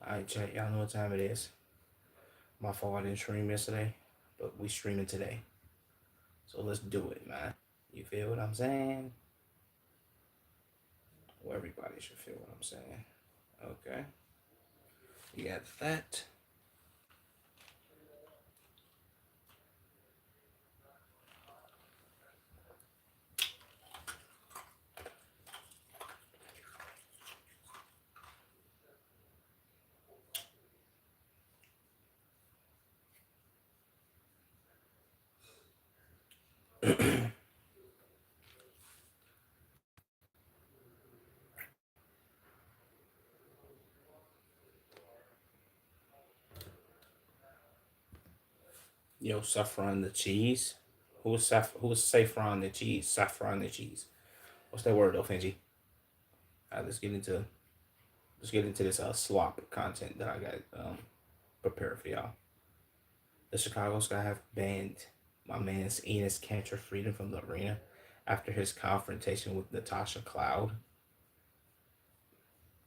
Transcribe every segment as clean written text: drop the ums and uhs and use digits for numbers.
Alright, chat. Y'all know what time it is. My fault I didn't stream yesterday, but we streaming today. So let's do it, man. You feel what I'm saying? Well, everybody should feel what I'm saying. Okay. You got that. Yo, saffron the cheese. Who's saffron the cheese? Saffron the cheese. What's that word, though, Finji? Alright, let's get into this slop content that I got prepared for y'all. The Chicago Sky have banned my man's Enes Kanter Freedom from the arena after his confrontation with Natasha Cloud.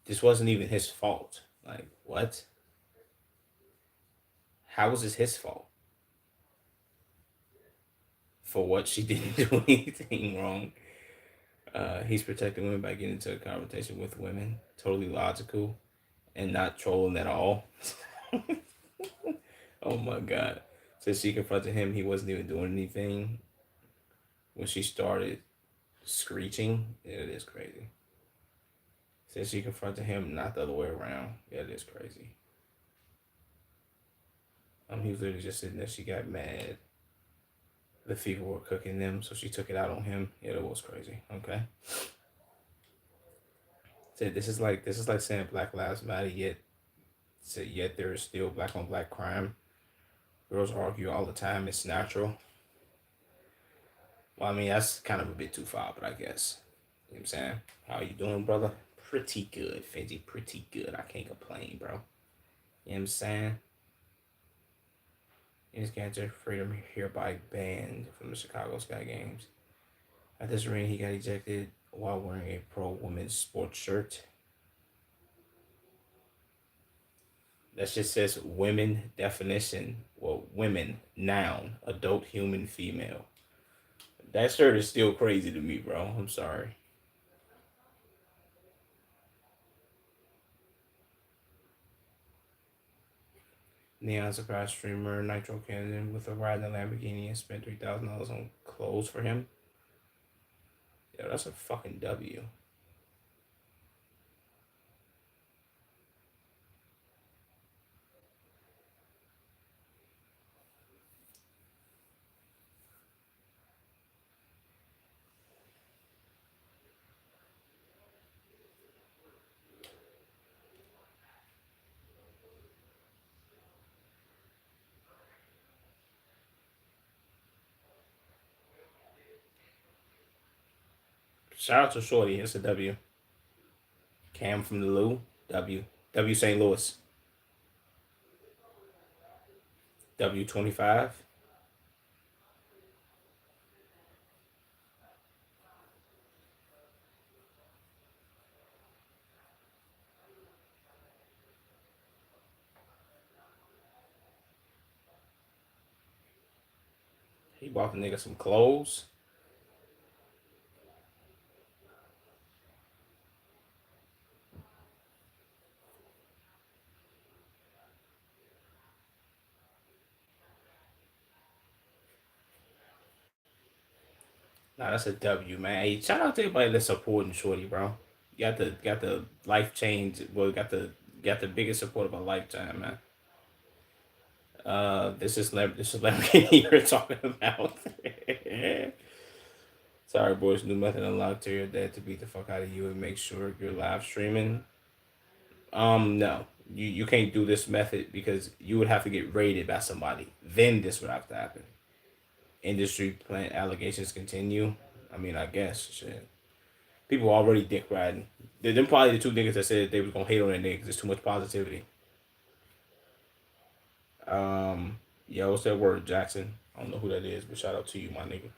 This wasn't even his fault. Like, what? How was this his fault? For what? She didn't do anything wrong. He's protecting women by getting into a confrontation with women. Totally logical and not trolling at all. Oh my god. So she confronted him. He wasn't even doing anything when she started screeching. Yeah, it is crazy. Said she confronted him, not the other way around. Yeah, it is crazy. He was literally just sitting there. She got mad. The people were cooking them, so she took it out on him. Yeah, that was crazy. Okay. Said this is like saying Black Lives Matter, yet there is still black on black crime. Girls argue all the time. It's natural. Well, I mean that's kind of a bit too far, but I guess. You know what I'm saying? How you doing, brother? Pretty good, Fenji. Pretty good. I can't complain, bro. You know what I'm saying? Enes Kanter Freedom hereby banned from the Chicago Sky Games. At this arena, he got ejected while wearing a pro-women's sports shirt. That just says women definition. Well, women, noun, adult, human, female. That shirt is still crazy to me, bro. I'm sorry. Neon surprise streamer Nitro Cannon with a ride in a Lamborghini and spent $3,000 on clothes for him. Yeah, that's a fucking W. Shout out to Shorty. It's a W. Cam from the Lou. W. W St. Louis. W25. He bought the nigga some clothes. Nah, that's a W, man. Hey, shout out to everybody that's supporting Shorty, bro. You got the life change. Well, got the biggest support of a lifetime, man. This is Lamborghini you're talking about. Sorry, boys. New method unlocked. Tell your dad to beat the fuck out of you and make sure you're live streaming. No, you can't do this method because you would have to get raided by somebody. Then this would have to happen. Industry plant allegations continue. I mean, I guess shit. People already dick riding. They're them probably the two niggas that said they was gonna hate on that nigga because there's too much positivity. Yeah, what's that word, Jackson? I don't know who that is, but shout out to you, my nigga.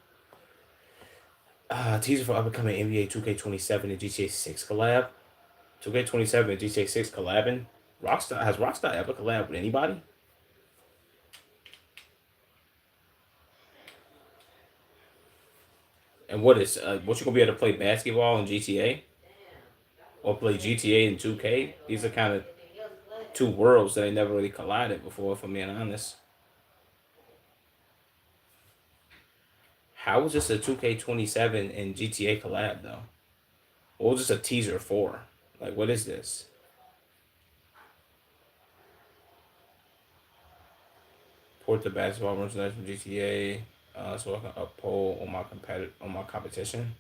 Teaser for upcoming NBA 2K27 and GTA 6 collab. 2K27 and GTA 6 collabing. Rockstar ever collabed with anybody? And what you gonna be able to play basketball in GTA or play GTA in 2K? These are kind of two worlds that I never really collided before. If I'm being honest, how was this a 2K27 and GTA collab though? What was this a teaser for? Like, what is this? Port the basketball merchandise from GTA, so I can uphold on my competition.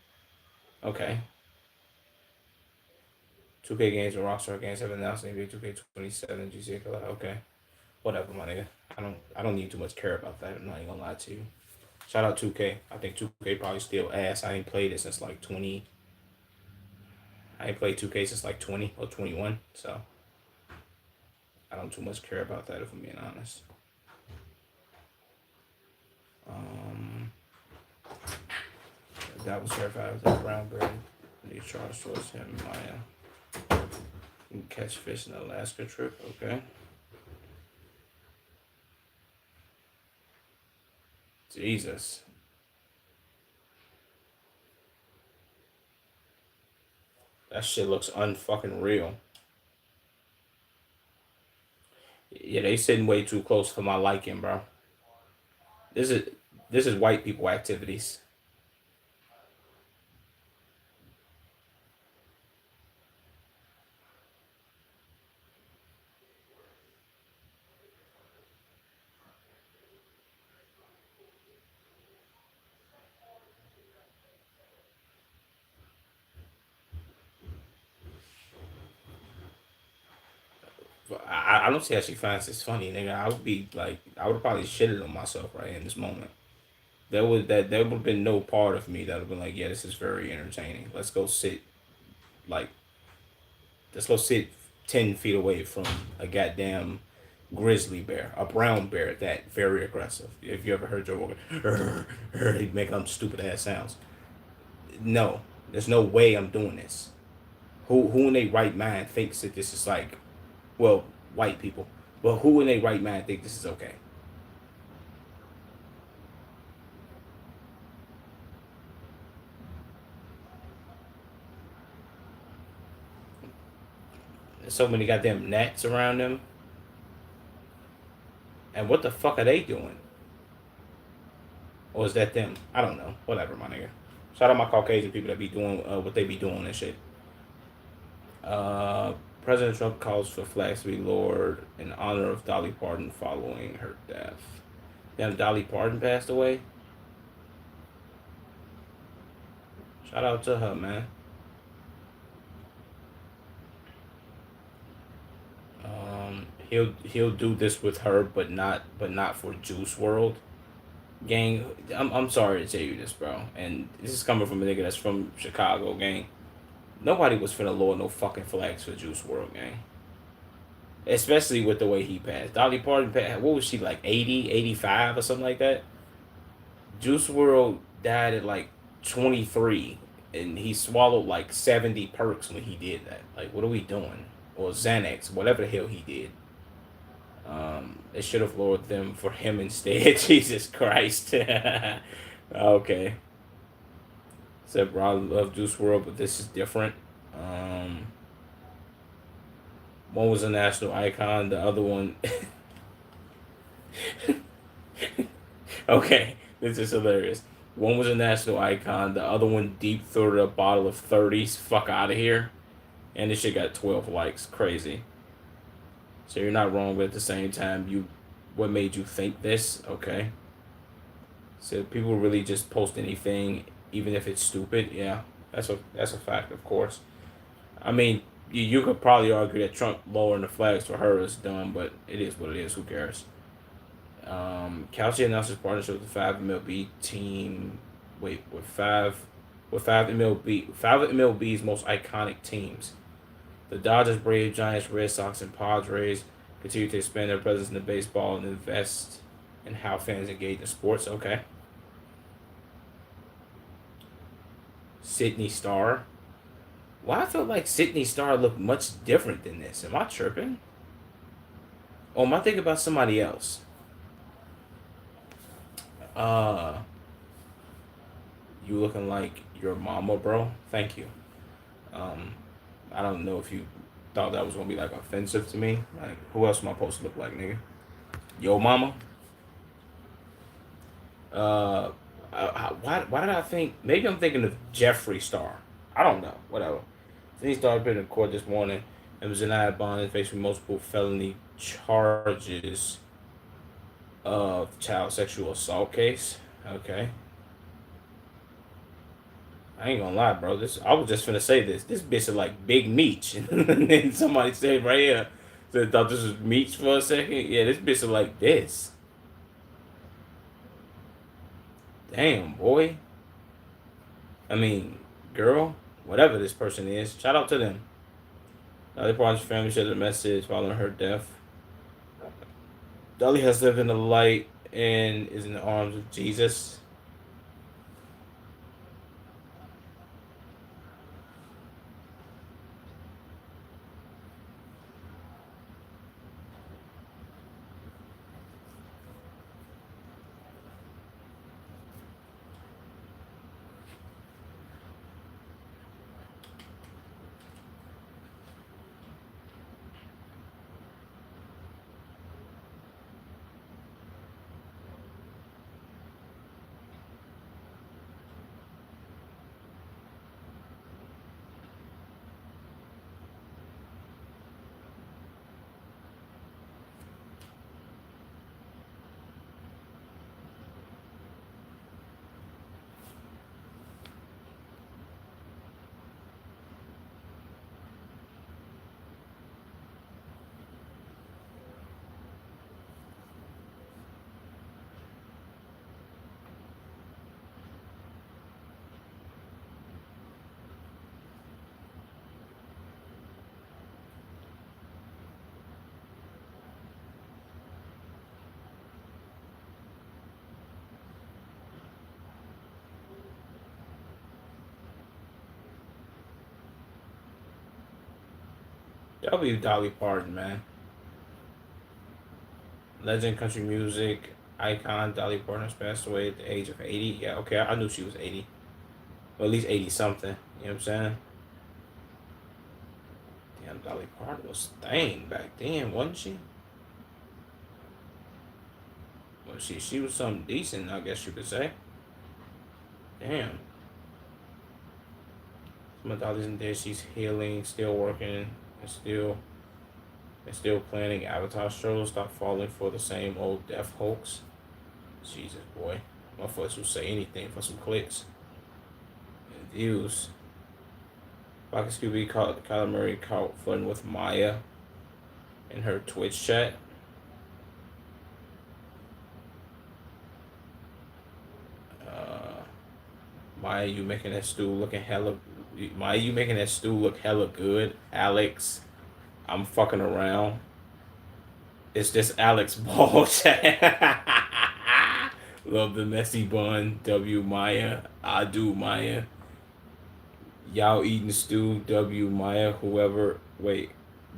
Okay. 2K games and Rockstar games have announced NBA 2K27 GTA collab. Okay. Whatever, my nigga. I don't need too much care about that. I'm not even gonna lie to you. Shout out 2K. I think 2K probably still ass. I ain't played it since like 20. I ain't played 2K since like 20 or 21. So I don't too much care about that if I'm being honest. Um, that was verified with that brown bird. They charged towards him. Maya. Catch fish in the Alaska trip. Okay. Jesus. That shit looks unfucking real. Yeah, they sitting way too close for my liking, bro. This is this is white people activities. I don't see how she finds this funny, nigga. I would be like, I would probably shitted on myself right in this moment. There would have been no part of me that would have been like, yeah, this is very entertaining. Like, let's go sit 10 feet away from a goddamn grizzly bear, a brown bear at that, very aggressive. If you ever heard Joe Rogan, he'd make them stupid ass sounds. No, there's no way I'm doing this. Who in their right mind thinks that this is like, well, white people. Well, who in their right mind think this is okay? There's so many goddamn gnats around them. And what the fuck are they doing? Or is that them? I don't know. Whatever, my nigga. Shout out my Caucasian people that be doing what they be doing and shit. Uh, President Trump calls for flags to be lowered in honor of Dolly Parton following her death. Damn, Dolly Parton passed away. Shout out to her, man. He'll do this with her, but not for Juice World. Gang, I'm sorry to tell you this, bro, and this is coming from a nigga that's from Chicago, gang. Nobody was finna lower no fucking flags for Juice World, gang. Especially with the way he passed. Dolly Parton passed, what was she, like 80, 85 or something like that? Juice World died at like 23, and he swallowed like 70 perks when he did that. Like, what are we doing? Or Xanax, whatever the hell he did. They should have lowered them for him instead. Jesus Christ. Okay. Except I love Juice World, but this is different. Um, One was a national icon, the other one. Okay, this is hilarious. One was a national icon, the other one deep throated a bottle of 30s. Fuck out of here. And this shit got 12 likes. Crazy. So you're not wrong, but at the same time, what made you think this? Okay. So people really just post anything, even if it's stupid. Yeah, that's a fact, of course. I mean, you could probably argue that Trump lowering the flags for her is dumb, but it is what it is. Who cares? Kelsey announced his partnership with the five MLB team. Wait, five of MLB's most iconic teams. The Dodgers, Braves, Giants, Red Sox, and Padres continue to expand their presence in the baseball and invest in how fans engage in sports. Okay. Sydney Star. Why I feel like Sydney Star looked much different than this? Am I tripping? Oh, am I thinking about somebody else? Uh, you looking like your mama, bro. Thank you. Um, I don't know if you thought that was gonna be like offensive to me. Like, who else am I supposed to look like, nigga? Yo, mama. Uh, why did I think? Maybe I'm thinking of Jeffree Star. I don't know. Whatever. Then he started appearing in court this morning and was denied bond and facing multiple felony charges of child sexual assault case. Okay. I ain't gonna lie, bro. This I was just finna say this. This bitch is like Big Meech, and then somebody said right here, so thought this was Meech for a second. Yeah, this bitch is like this. Damn, boy. I mean, girl, whatever this person is, shout out to them. Dolly Parton's family shared a message following her death. Dolly has lived in the light and is in the arms of Jesus. W. Dolly Parton, man. Legend country music icon Dolly Parton has passed away at the age of 80. Yeah, okay, I knew she was 80. Or at least 80 something. You know what I'm saying? Damn, Dolly Parton was thing back then, wasn't she? Well, she was something decent, I guess you could say. Damn. Some of Dolly's in there, she's healing, still working, and still planning Avatar shows. Stop falling for the same old death hoax. Jesus, boy. Motherfuckers will say anything for some clicks and views. Fox Scooby caught Kyler Murray caught flirting with Maya in her Twitch chat. Uh, Maya, you making that stew looking hella. Maya, you making that stew look hella good. Alex, I'm fucking around. It's just Alex Ball chat. Love the messy bun. W Maya. I do Maya. Y'all eating stew. W Maya. Whoever. Wait.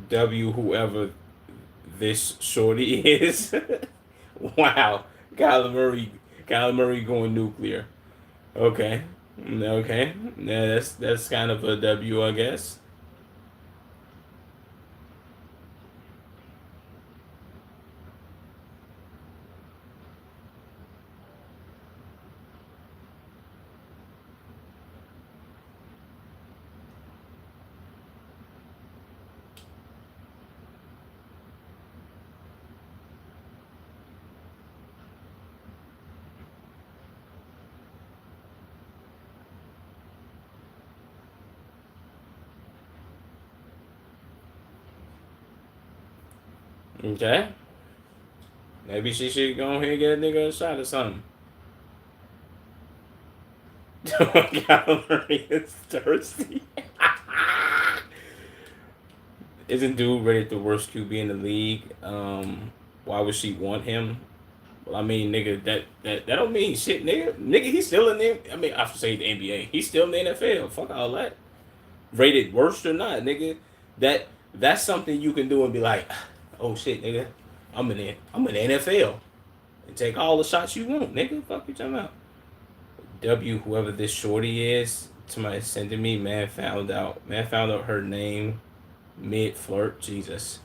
W whoever this shorty is. Wow. Kyler Murray. Kyler Murray going nuclear. Okay. Okay. Yeah, that's kind of a W, I guess. Okay. Maybe she should go ahead and get a nigga a shot or something. Kyler Murray is thirsty. Isn't dude rated the worst QB in the league? Why would she want him? Well, I mean, nigga, that don't mean shit, nigga. Nigga, he's still in the. I mean, I should say the NBA. He's still in the NFL. Fuck all that. Rated worst or not, nigga. That's something you can do and be like, oh shit, nigga. I'm in the NFL and take all the shots you want, nigga. Fuck you talking about? Whoever this shorty is, somebody sending me, man found out. Man found out her name mid flirt. Jesus.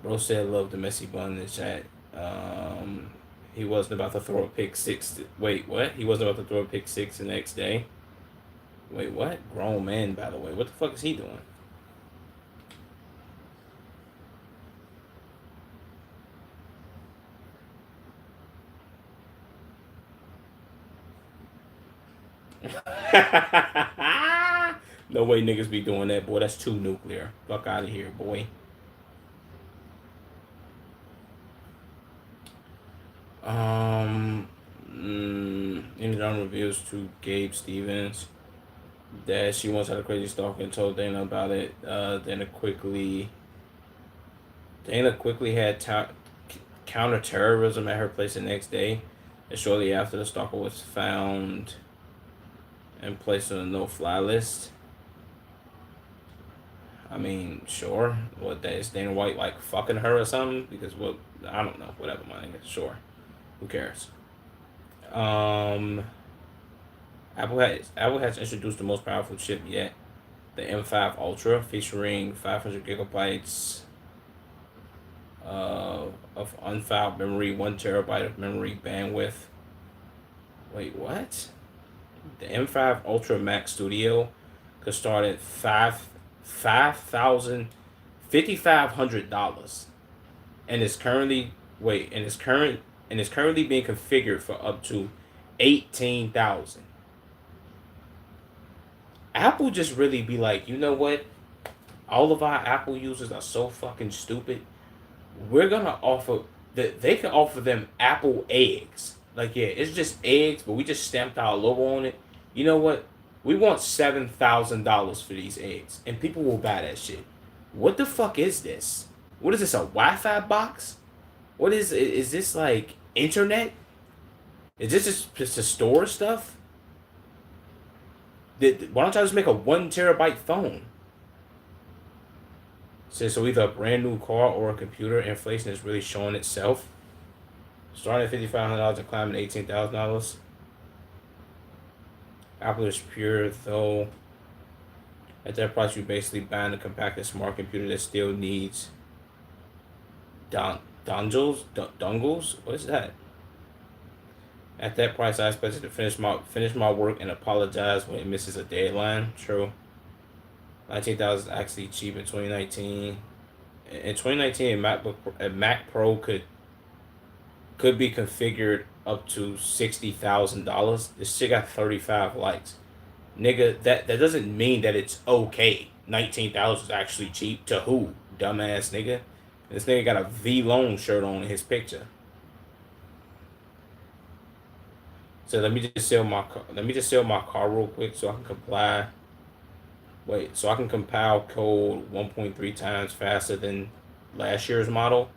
Bro said love the messy bun in the chat. Um, he wasn't about to throw a pick six. Wait, what? He wasn't about to throw a pick six the next day. Wait, what? Grown man, by the way. What the fuck is he doing? No way niggas be doing that, boy. That's too nuclear. Fuck out of here, boy. Um, Ended on reveals to Gabe Stevens that she once had a crazy stalker and told Dana about it. Dana quickly had counterterrorism at her place the next day, and shortly after, the stalker was found and placed on a no-fly list. I mean, sure. What, that is Dana White like fucking her or something? Because what, I don't know. Whatever, my nigga. Sure. Who cares? Um, Apple has introduced the most powerful chip yet, the M5 Ultra, featuring 500 gigabytes of unfiled memory, 1 terabyte of memory bandwidth. Wait, what? The M5 Ultra Max Studio could start at $5,500, and is currently being configured for up to 18,000. Apple just really be like, you know what? All of our Apple users are so fucking stupid. We're gonna offer that they can offer them Apple eggs. Like, yeah, it's just eggs, but we just stamped our logo on it. You know what? We want $7,000 for these eggs, and people will buy that shit. What the fuck is this? What is this? A Wi-Fi box? What is? Is this like internet? Is this just to store stuff? Why don't I just make a 1 terabyte phone? So either a brand new car or a computer, inflation is really showing itself. Starting at $5,500 and climbing to $18,000. Apple is pure, though. At that price, you're basically buying a compacted smart computer that still needs dongles. What is that? At that price, I expected to finish my work and apologize when it misses a deadline. True. 19,000 is actually cheap in 2019. In 2019, a Mac Pro could be configured up to $60,000. This shit got 35 likes. Nigga, that doesn't mean that it's okay. 19,000 is actually cheap. To who? Dumbass nigga. This nigga got a V-Lone shirt on in his picture. So let me just sell my car real quick so I can comply. Wait, so I can compile code 1.3 times faster than last year's model?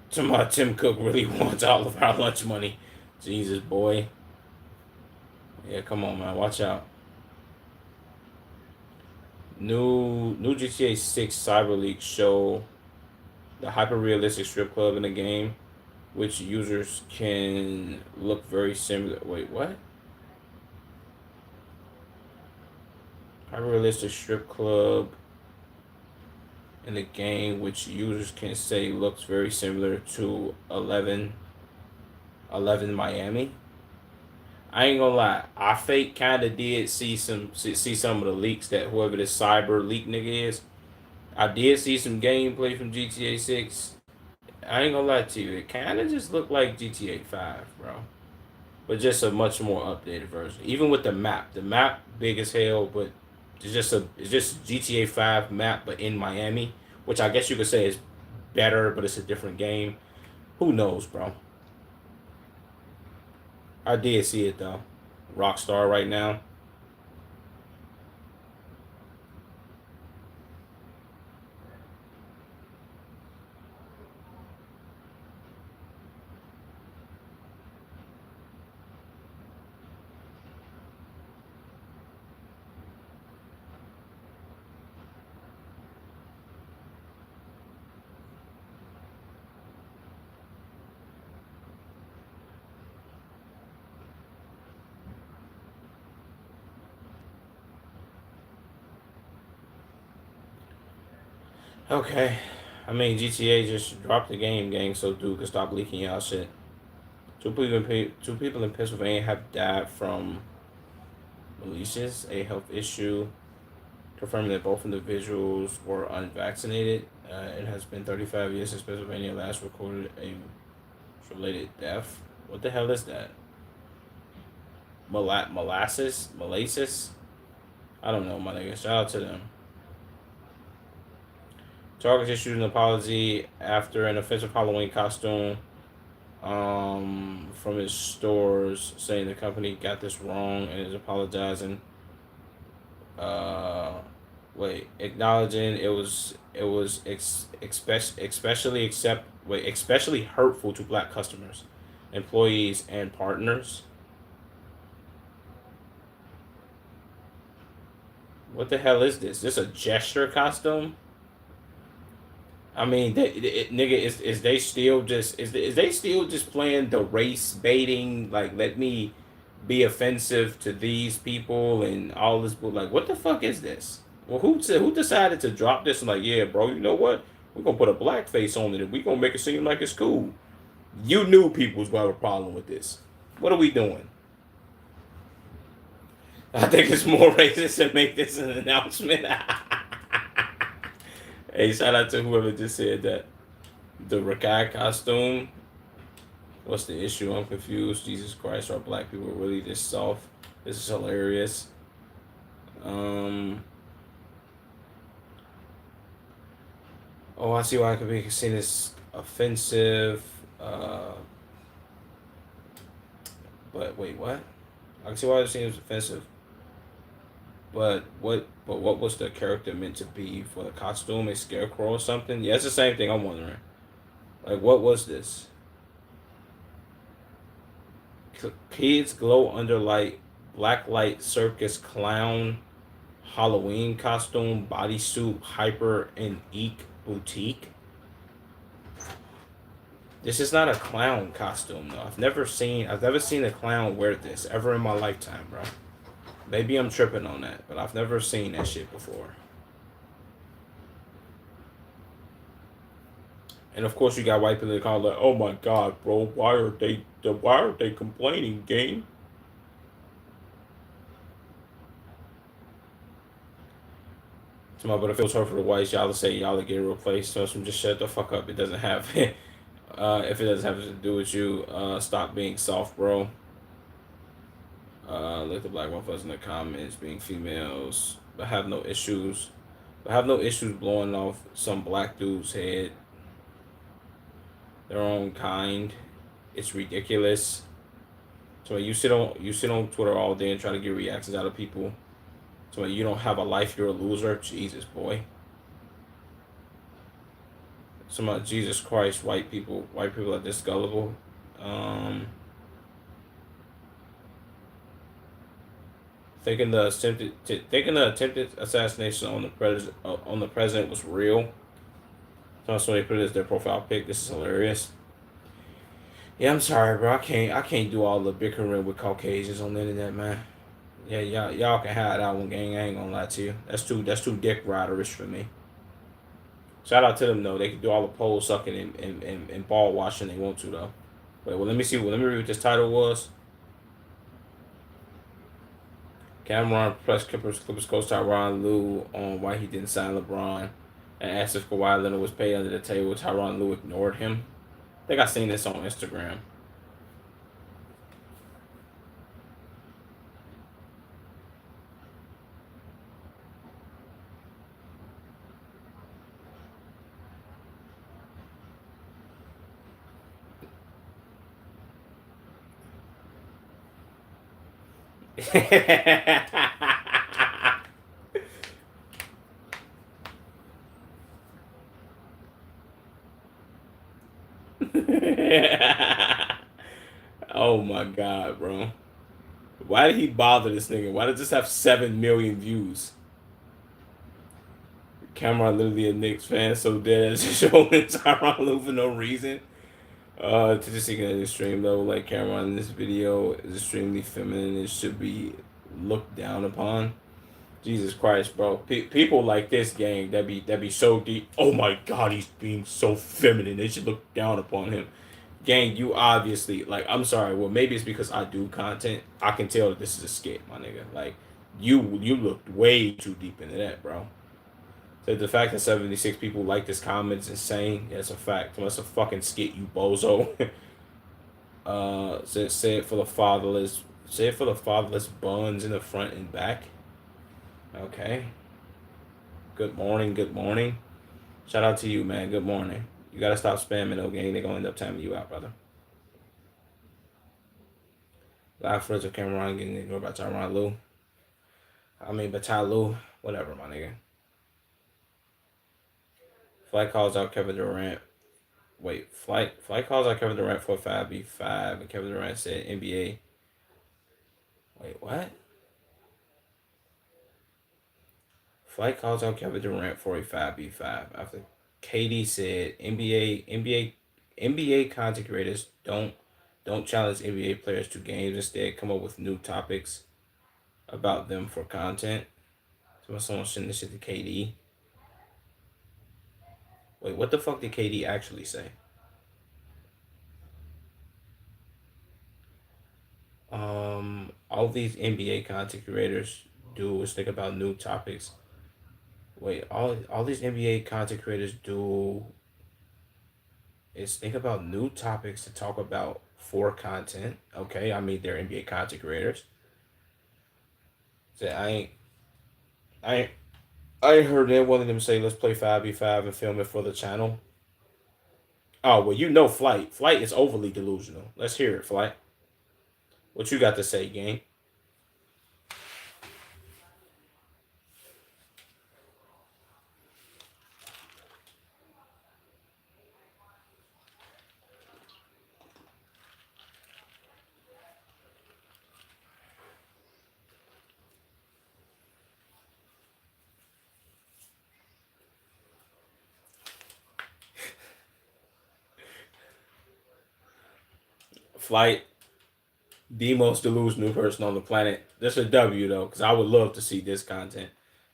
Tomorrow Tim Cook really wants all of our lunch money. Jesus, boy. Yeah, come on, man. Watch out. New GTA 6 cyber leaks show the hyper-realistic strip club in the game, which users can look very similar. Wait, what? Hyper-realistic strip club in the game, which users can say looks very similar to 11 Miami. I ain't gonna lie, I fake kind of did see some of the leaks that whoever this cyber leak nigga is. I did see some gameplay from GTA 6. I ain't gonna lie to you, it kind of just looked like GTA 5, bro, but just a much more updated version. Even with the map big as hell, but it's just GTA 5 map, but in Miami, which I guess you could say is better, but it's a different game. Who knows, bro? I did see it though. Rockstar right now. Okay. I mean, GTA just dropped the game, gang, so dude can stop leaking y'all shit. Two people in Pennsylvania have died from malicious, a health issue, confirming that both individuals were unvaccinated. It has been 35 years since Pennsylvania last recorded a related death. What the hell is that? Molasses? Molasses? I don't know, my nigga. Shout out to them. Target issued an apology after an offensive Halloween costume from its stores, saying the company got this wrong and is apologizing. Uh, acknowledging especially hurtful to black customers, employees, and partners. What the hell is this? This a gesture costume? I mean, nigga, is they still just is they still just playing the race baiting? Like, let me be offensive to these people and all this. But like, what the fuck is this? Well, who decided to drop this? And like, yeah, bro, you know what? We're gonna put a black face on it and we gonna make it seem like it's cool. You knew people was gonna have a problem with this. What are we doing? I think it's more racist to make this an announcement. Hey, shout out to whoever just said that. The Rakai costume. What's the issue? I'm confused. Jesus Christ, are black people really this soft? This is hilarious. Um. Oh, I see why I could be seen as offensive. But wait, what? I can see why it's seen as offensive. But what? But what was the character meant to be for the costume? A scarecrow or something? Yeah, it's the same thing. I'm wondering. Like, what was this? Kids glow under light, black light circus clown, Halloween costume, bodysuit, hyper and eek boutique. This is not a clown costume though. I've never seen a clown wear this ever in my lifetime, bro. Maybe I'm tripping on that, but I've never seen that shit before. And of course, you got white people that call like, "Oh my god, bro, why are they complaining, gang?" Tomorrow, but if it was hard for the whites, y'all to say y'all to get replaced. So some just shut the fuck up. It doesn't have if it doesn't have to do with you, stop being soft, bro. Let the black motherfuckers in the comments being females, but have no issues. But have no issues blowing off some black dude's head. Their own kind. It's ridiculous. So you sit on Twitter all day and try to get reactions out of people. So you don't have a life, you're a loser. Jesus, boy. Some Jesus Christ, white people are this gullible. Um, thinking the attempted assassination on the president was real. So they put it as their profile pic. This is hilarious. Yeah, I'm sorry, bro. I can't do all the bickering with Caucasians on the internet, man. Yeah, y'all can have that one, gang. I ain't gonna lie to you. That's too dick riderish for me. Shout out to them though. They can do all the pole sucking and ball washing they want to though. Wait, well let me see. Let me read what this title was. Cameron press Clippers coach Tyronn Lue on why he didn't sign LeBron, and asked if Kawhi Leonard was paid under the table. Tyronn Lue ignored him. I think I seen this on Instagram. Oh my god, bro. Why did he bother this nigga? Why did this have 7 million views? Cameron literally a Knicks fan, so dead as showing Tyronn Lue for no reason. To just seeking an extreme level like Cameron in this video is extremely feminine and should be looked down upon. Jesus Christ, bro. People like this gang that be so deep. Oh my God, he's being so feminine. They should look down upon him. Gang, you obviously like. I'm sorry. Well, maybe it's because I do content. I can tell that this is a skit, my nigga. Like you looked way too deep into that, bro. So the fact that 76 people like this comment is insane. Yeah, it's a fact. That's a fucking skit, you bozo. Say it for the fatherless. Say it for the fatherless buns in the front and back. Okay. Good morning. Good morning. Shout out to you, man. Good morning. You gotta stop spamming, though, gang. They're gonna end up timing you out, brother. Live footage of Cameron getting ignored by Tyron Lue. By Ty Lue. Whatever, my nigga. Flight calls out Kevin Durant. Wait, Flight calls out Kevin Durant for a 5v5, and Kevin Durant said NBA. Wait, what? Flight calls out Kevin Durant for a 5v5 after KD said NBA content creators don't challenge NBA players to games. Instead, come up with new topics about them for content. So someone sending this shit to KD. Wait, what the fuck did KD actually say? All these NBA content creators do is think about new topics. Wait, all these NBA content creators do is think about new topics to talk about for content. Okay, they're NBA content creators. So I ain't, I ain't heard one of them say let's play 5v5 and film it for the channel. Oh well, Flight. Flight is overly delusional. Let's hear it, Flight. What you got to say, gang? Flight, the most delusional person on the planet. That's a W though, because I would love to see this content.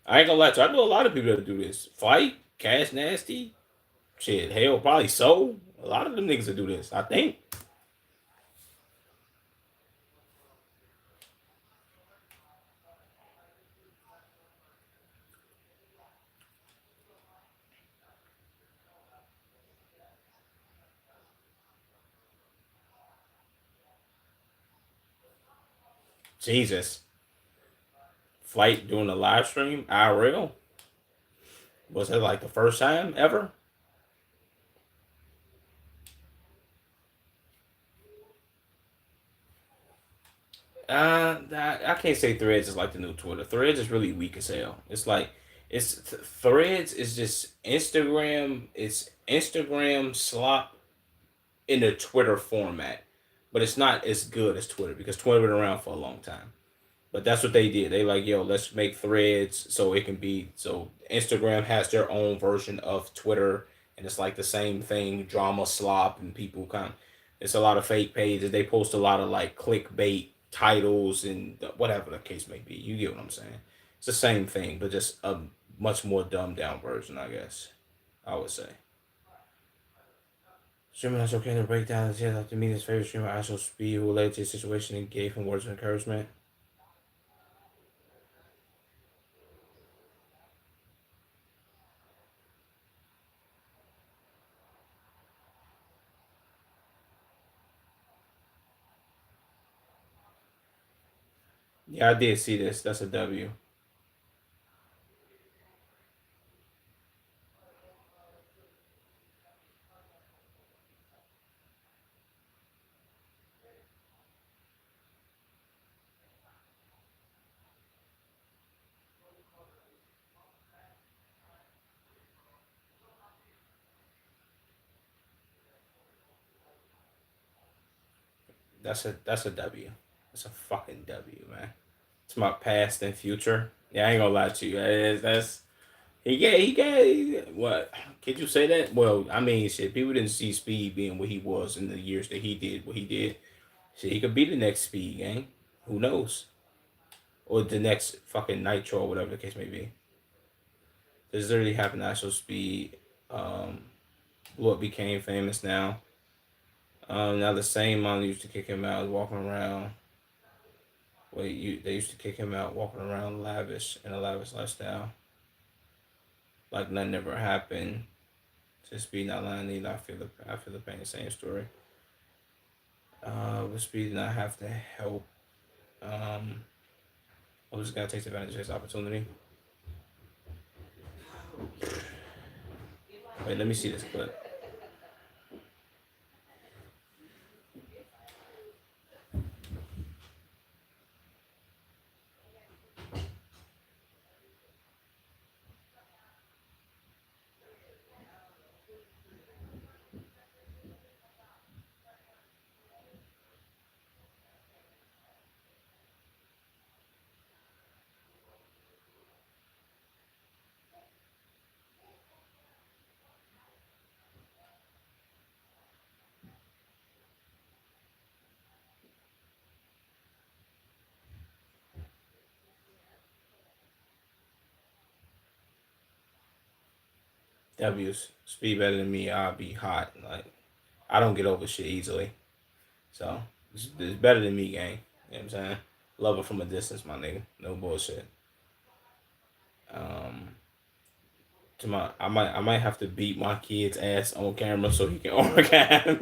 I ain't gonna lie to you. I know a lot of people that do this. Flight, Cash Nasty, shit, hell, probably so. A lot of them niggas that do this. I think. Jesus. Flight doing a live stream, IRL. Was it like the first time ever? I can't say Threads is like the new Twitter. Threads is really weak as hell. It's like Threads is just Instagram. It's Instagram slop in the Twitter format, but it's not as good as Twitter because Twitter been around for a long time. But that's what they did. They like, yo, let's make Threads so it can be so Instagram has their own version of Twitter, and it's like the same thing, drama slop, and people kind of it's a lot of fake pages. They post a lot of like clickbait titles and whatever the case may be. You get what I'm saying? It's the same thing, but just a much more dumbed down version, I guess. I would say. Streamer that's okay to break down the after meeting his favorite streamer, Astro Speed, who related to his situation and gave him words of encouragement. Yeah, I did see this. That's a W. That's a W. That's a fucking W, man. It's my past and future. Yeah, I ain't gonna lie to you. That's he got what? Could you say that? Well, shit. People didn't see Speed being what he was in the years that he did what he did. Shit, he could be the next Speed, gang. Who knows? or the next fucking Nitro or whatever the case may be. This literally happened at actual speed. Um, what became famous now. Now the same mom used to kick him out is walking around. They used to kick him out walking around lavish in a lavish lifestyle, like nothing ever happened. Just speed not lying either. I feel the pain. Same story. But speed did not have to help. I was just gotta take advantage of this opportunity. Wait, let me see this clip. W's speed better than me. I'll be hot. Like I don't get over shit easily. So it's better than me, gang. You know what I'm saying? Love it from a distance, my nigga. No bullshit. Um, I might have to beat my kid's ass on camera so he can orgasm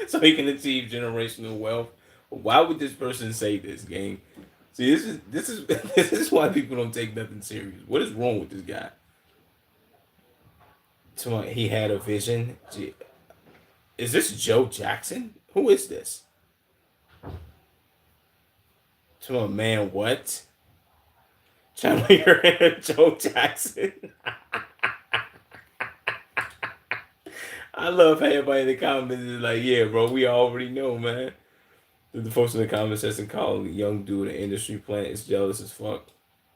so he can achieve generational wealth. Why would this person say this, gang? See, this is this is why people don't take nothing serious. What is wrong with this guy? He had a vision. Gee, is this Joe Jackson? Who is this? To a man, what? Channel your inner Joe Jackson. I love how everybody in the comments is like, yeah, bro, we already know, man. The folks in the comment section call the young dude an industry plant is jealous as fuck.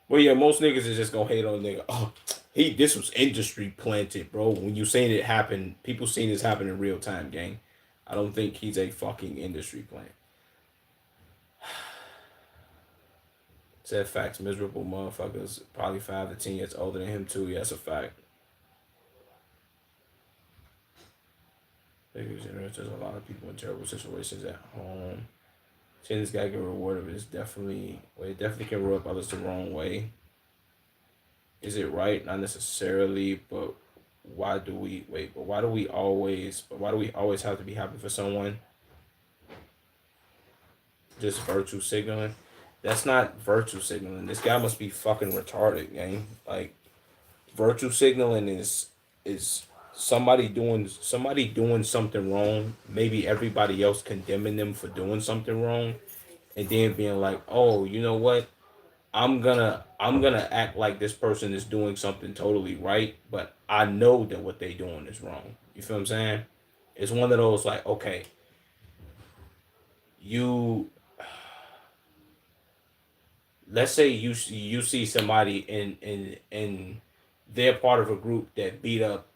Well, yeah, most niggas is just gonna hate on nigga. Oh, this was industry planted, bro. When you saying it happened, people seen this happen in real time, gang. I don't think he's a fucking industry plant. Said facts, miserable motherfuckers, probably 5 to 10 years older than him too. Yeah, that's a fact. There's a lot of people in terrible situations at home. Seeing this guy get rewarded is definitely, well, it definitely can rub others the wrong way. Is it right? Not necessarily, but why do we wait? But why do we always have to be happy for someone? Just virtue signaling. That's not virtue signaling. This guy must be fucking retarded, gang. Like virtue signaling is somebody doing something wrong. Maybe everybody else condemning them for doing something wrong, and then being like, oh, you know what? I'm gonna act like this person is doing something totally right, but I know that what they doing is wrong. You feel what I'm saying? It's one of those like, okay, you let's say you see somebody in they're part of a group that beat up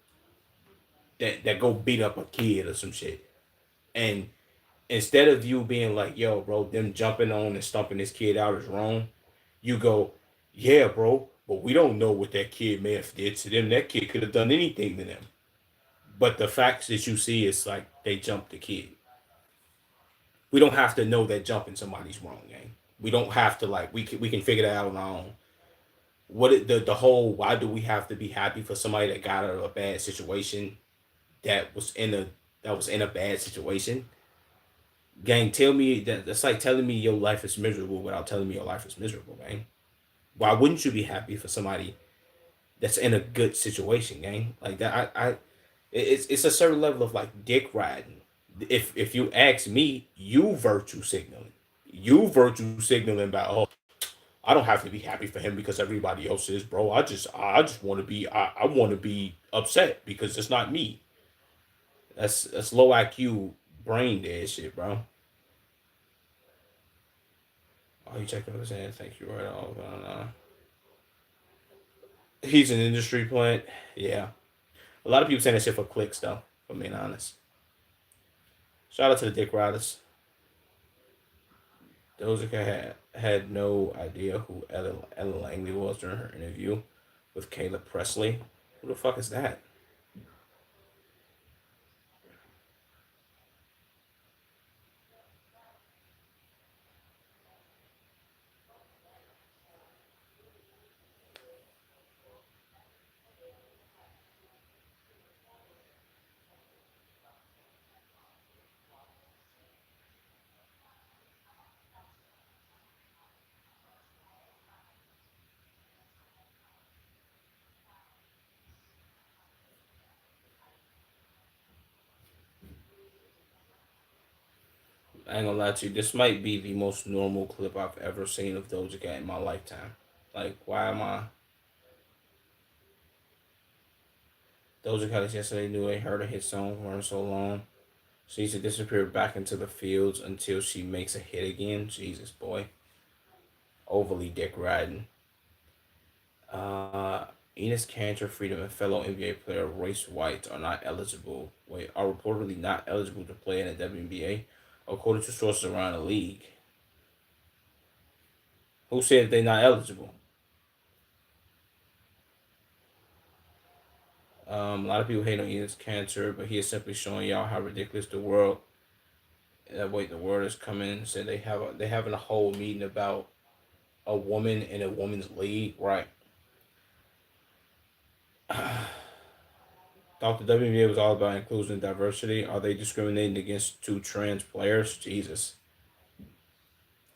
that go beat up a kid or some shit, and instead of you being like, yo, bro, them jumping on and stumping this kid out is wrong, you go, yeah, bro, but we don't know what that kid may have did to them. That kid could have done anything to them. But the facts that you see is like they jumped the kid. We don't have to know that jumping somebody's wrong, gang. We don't have to like we can figure that out on our own. The whole why do we have to be happy for somebody that got out of a bad situation that was in a bad situation? Gang, tell me that's like telling me your life is miserable without telling me your life is miserable, gang. Why wouldn't you be happy for somebody that's in a good situation, gang? Like that, it's a certain level of like dick riding. If you ask me, you virtue signaling. You virtue signaling about, oh, I don't have to be happy for him because everybody else is, bro. I just want to be I want to be upset because it's not me. That's low IQ brain dead shit, bro. Oh, you checking his hand? Thank you, right off. He's an industry plant. Yeah. A lot of people saying that shit for clicks, though, if I'm being honest. Shout out to the Dick Riders. Doja Cat had no idea who Ella Langley was during her interview with Caleb Presley. Who the fuck is that? I ain't gonna lie to you. This might be the most normal clip I've ever seen of Doja Cat in my lifetime. Like, why am I? Doja Cat is yesterday knew I heard a hit song for her so long. She needs to disappear back into the fields until she makes a hit again. Jesus, boy. Overly dick riding. Uh, Enos Kanter, Freedom, and fellow NBA player Royce White are reportedly not eligible to play in the WNBA, according to sources around the league. Who said they're not eligible? A lot of people hate on Enos Kanter, but he is simply showing y'all how ridiculous the world is coming. And said they having a whole meeting about a woman in a women's league, right? Thought the WNBA was all about inclusion and diversity. Are they discriminating against two trans players? Jesus.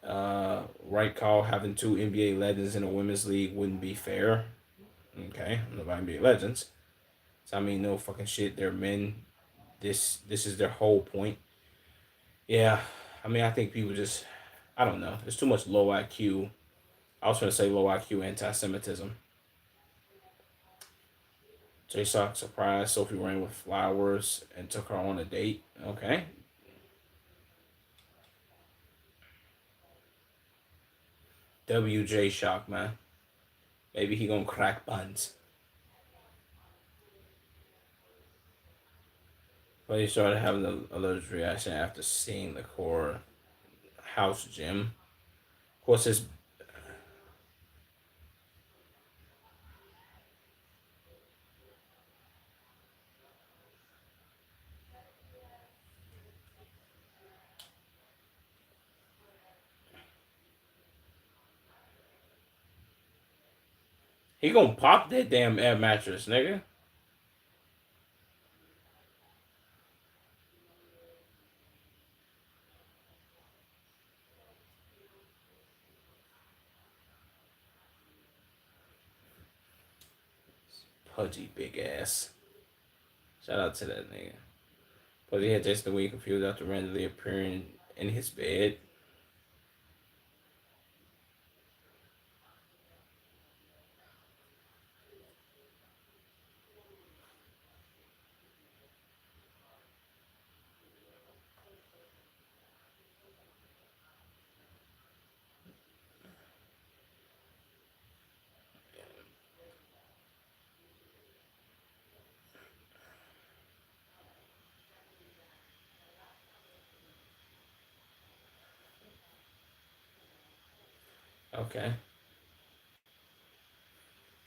Right call, having two NBA legends in a women's league wouldn't be fair. Okay, I'm not NBA legends. So I mean, no fucking shit. They're men. This is their whole point. Yeah, I mean, I think people just, I don't know. There's too much low IQ. I was gonna say low IQ anti-Semitism. J Sock surprised Sophie Rand with flowers and took her on a date. Okay, WJ Shock, man. Maybe he gonna crack buns. But he started having a allergic reaction after seeing the core house gym. Of course, he gonna pop that damn air mattress, nigga. Pudgy big ass. Shout out to that nigga. But he had Jason Wade confused after randomly appearing in his bed. Okay.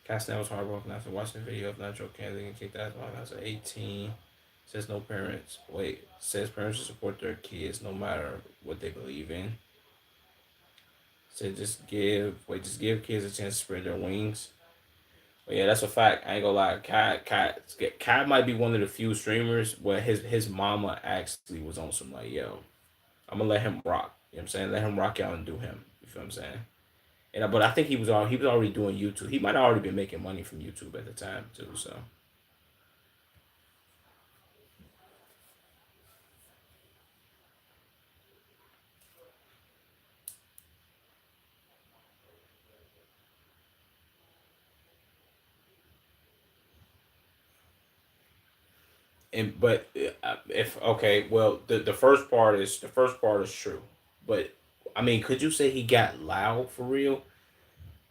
Castnell was heartbroken after watching the video of Nitro Candy and kicked ass while I was 18. Says no parents. Wait, says parents should support their kids no matter what they believe in. Said just give kids a chance to spread their wings. But yeah, that's a fact. I ain't gonna lie. Kai might be one of the few streamers where his mama actually was on some like, yo, I'm gonna let him rock. You know what I'm saying? Let him rock out and do him. You feel what I'm saying? And but I think he was already doing YouTube. He might have already been making money from YouTube at the time too. So and but if okay, well the first part is true, but I mean, could you say he got loud for real?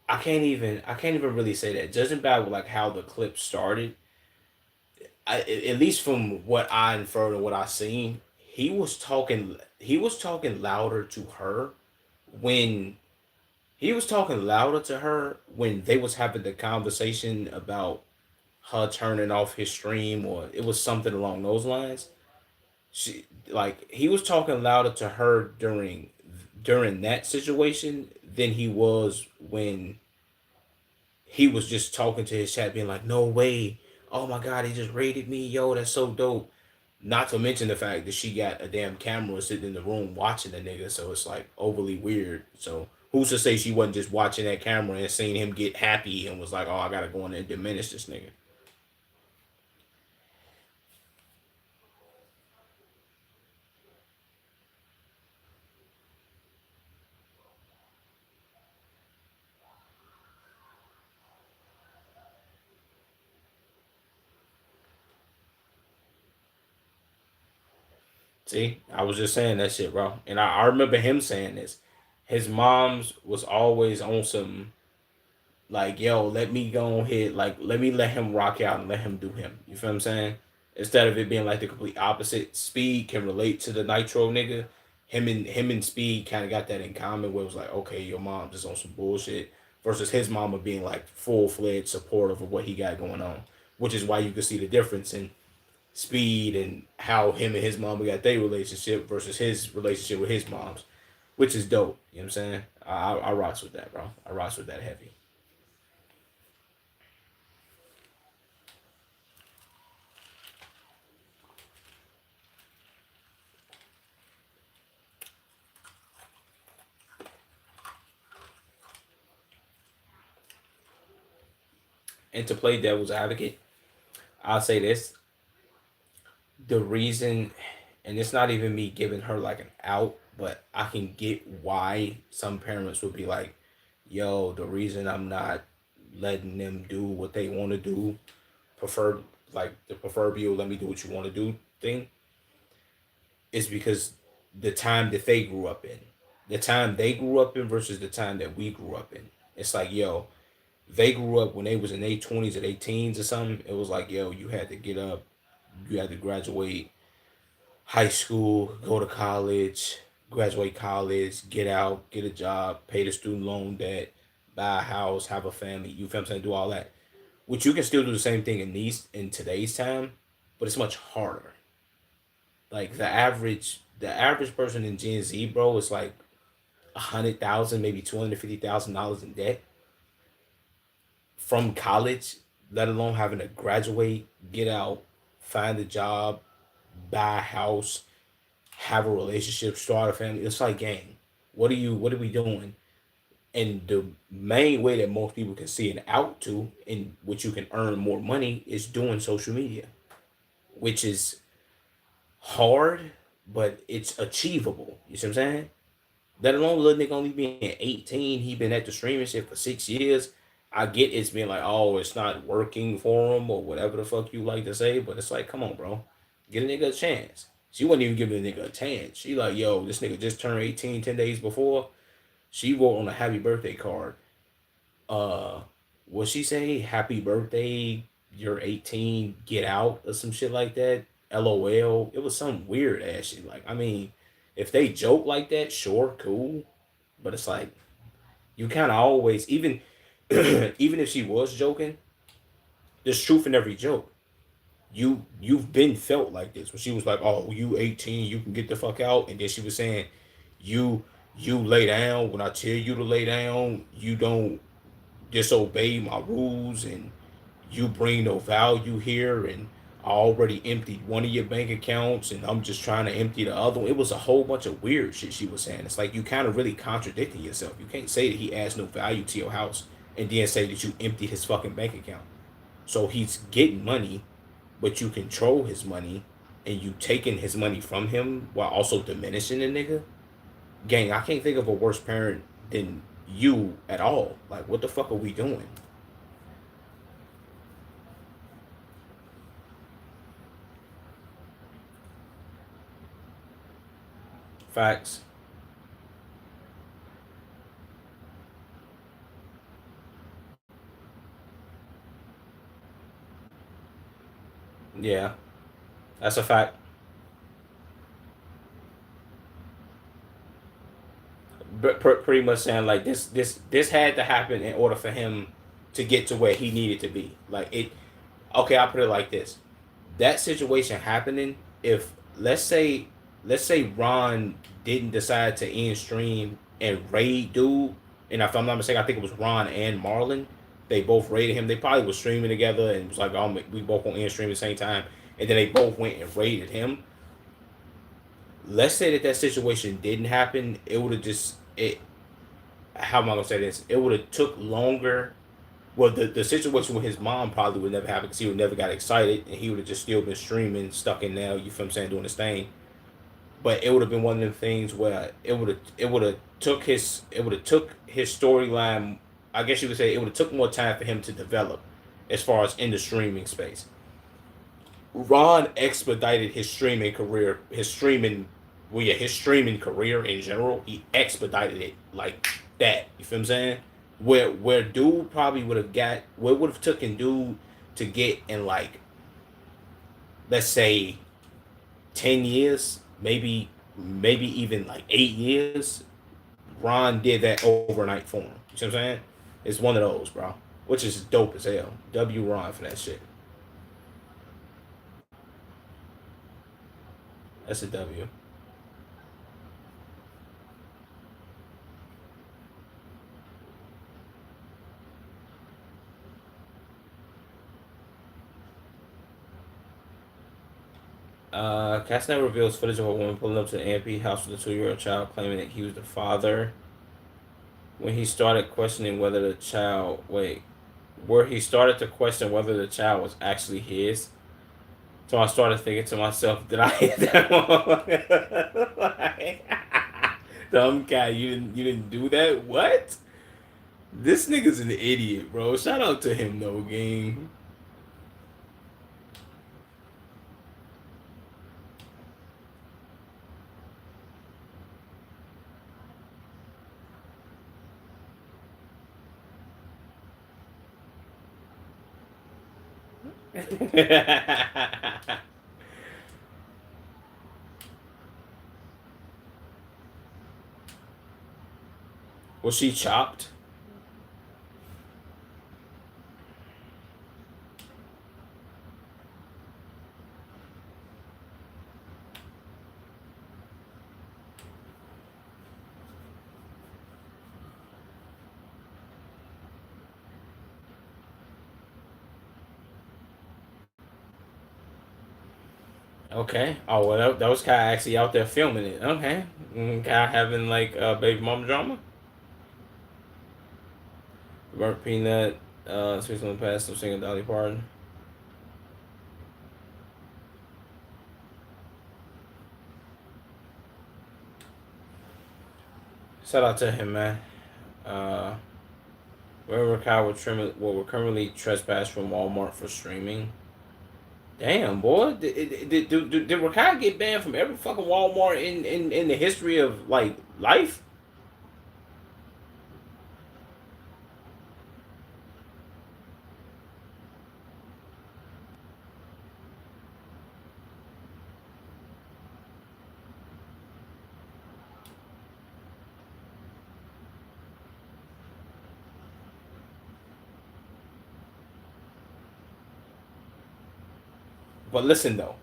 I can't even really say that. Judging by like how the clip started, at least from what I inferred and what I seen, he was talking louder to her when he was talking louder to her when they was having the conversation about her turning off his stream, or it was something along those lines. She like he was talking louder to her during that situation than he was when he was just talking to his chat, being like, "No way! Oh my god, he just raided me, yo, that's so dope." Not to mention the fact that she got a damn camera sitting in the room watching the nigga, so it's like overly weird. So who's to say she wasn't just watching that camera and seeing him get happy and was like, "Oh, I gotta go in there and diminish this nigga." See, I was just saying that shit, bro. And I remember him saying this. His mom's was always on some like, yo, let me go ahead, like, let me let him rock out and let him do him. You feel what I'm saying? Instead of it being like the complete opposite. Speed can relate to the Nitro nigga. Him and Speed kind of got that in common, where it was like, okay, your mom just on some bullshit, versus his mama being like full fledged supportive of what he got going on, which is why you can see the difference in Speed and how him and his mama got their relationship versus his relationship with his mom's, which is dope. You know what I'm saying? I rocks with that, bro. I rocks with that heavy. And to play devil's advocate, I'll say this: the reason, and it's not even me giving her like an out, but I can get why some parents would be like, "Yo, the reason I'm not letting them do what they want to do, prefer like the proverbial 'let me do what you want to do' thing," is because the time that they grew up in, the time they grew up in versus the time that we grew up in. It's like, yo, they grew up when they was in their 20s or their teens or something. It was like, yo, you had to get up, you had to graduate high school, go to college, graduate college, get out, get a job, pay the student loan debt, buy a house, have a family. You feel what I'm saying? Do all that. Which you can still do the same thing in today's time, but it's much harder. Like the average person in Gen Z, bro, is like 100,000, maybe $250,000 in debt from college, let alone having to graduate, get out, find a job, buy a house, have a relationship, start a family. It's like, gang, what are we doing? And the main way that most people can see an out to, in which you can earn more money, is doing social media, which is hard, but it's achievable. You see what I'm saying? Let alone little nigga only being 18, he been at the streaming shit for 6 years. I get it's been like, oh, it's not working for him or whatever the fuck you like to say, but it's like, come on, bro, get a nigga a chance. She wasn't even giving a nigga a chance. She like, yo, this nigga just turned 18 10 days before. She wrote on a happy birthday card, uh, what she say? Happy birthday, you're 18, get out, or some shit like that. LOL. It was some weird ass shit. Like, I mean, if they joke like that, sure, cool. But it's like you kind of always, even even if she was joking, there's truth in every joke. You've been felt like this when she was like, "Oh, you 18, you can get the fuck out," and then she was saying, "You you lay down when I tell you to lay down. You don't disobey my rules, and you bring no value here, and I already emptied one of your bank accounts, and I'm just trying to empty the other one." It was a whole bunch of weird shit she was saying. It's like you kind of really contradicting yourself. You can't say that he adds no value to your house and then say that you emptied his fucking bank account. So he's getting money, but you control his money, and you taking his money from him while also diminishing the nigga. Gang, I can't think of a worse parent than you at all. Like, what the fuck are we doing? Facts. Yeah, that's a fact. pretty much saying like this had to happen in order for him to get to where he needed to be. Like it. Okay, I'll put it like this: that situation happening, if let's say Ron didn't decide to end stream and raid dude, and if I'm not mistaken, I think it was Ron and Marlon. They both raided him. They probably were streaming together and it was like, oh, we both on end stream at the same time, and then they both went and raided him. Let's say that situation didn't happen, it would have just it. How am I gonna say this? It would have took longer. Well, the situation with his mom probably would never happen because he would never got excited and he would have just still been streaming, stuck in now. You feel what I'm saying, doing his thing. But it would have been one of them things where it would have took his storyline. I guess you could say it would have took more time for him to develop, as far as in the streaming space. Ron expedited his streaming career, his streaming career in general. He expedited it like that. You feel what I'm saying? Where dude probably would have got, what would have taken dude to get in like, let's say 10 years, maybe even like 8 years. Ron did that overnight for him. You see what I'm saying? It's one of those, bro. Which is dope as hell. W Ron for that shit. That's a W. Castner reveals footage of a woman pulling up to the AMP house with a 2-year-old child, claiming that he was the father. When he started questioning whether the child, where he started to question whether the child was actually his. So I started thinking to myself, did I hit that one? Like, dumb guy, you didn't do that? What? This nigga's an idiot, bro. Shout out to him though, gang. Was she chopped? Okay. Oh well, that was Kai actually out there filming it. Okay. Kai having like baby mama drama. Burnt peanut. Speaks on the past of singing Dolly Parton. Shout out to him, man. Uh, wherever Kai will currently trespass from Walmart for streaming. Damn, boy. Did Rakai get banned from every fucking Walmart in the history of, like, life? But listen, though.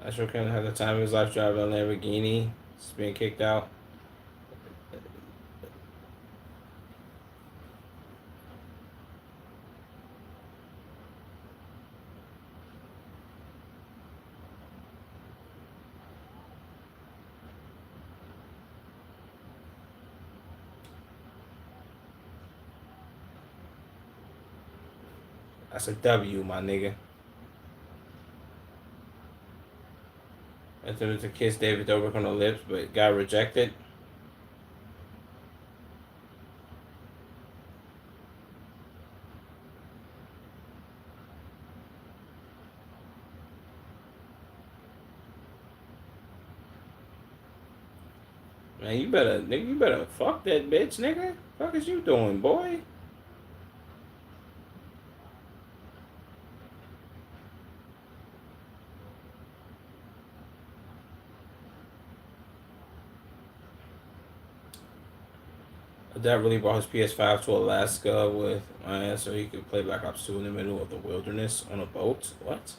Astro Ken had the time of his life driving a Lamborghini. He's being kicked out. That's a W, my nigga. Attempted to kiss David Dobrik on the lips, but got rejected. Man, you better, nigga, you better fuck that bitch, nigga. Fuck is you doing, boy? Dad really brought his PS5 to Alaska with so he could play Black Ops 2 in the middle of the wilderness on a boat. What?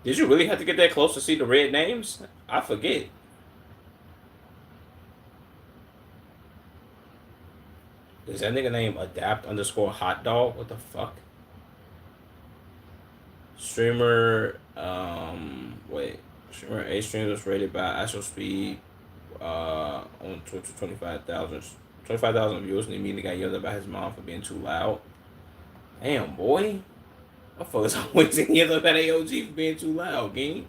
Did you really have to get that close to see the red names? I forget. Is that nigga name adapt underscore hot dog? What the fuck? Streamer, wait. Streamer A streams was rated by actual speed, on Twitch with 25,000 viewers, and immediately got yelled at by his mom for being too loud. Damn, boy. My fuckers always getting yelled at by AOG for being too loud, gang.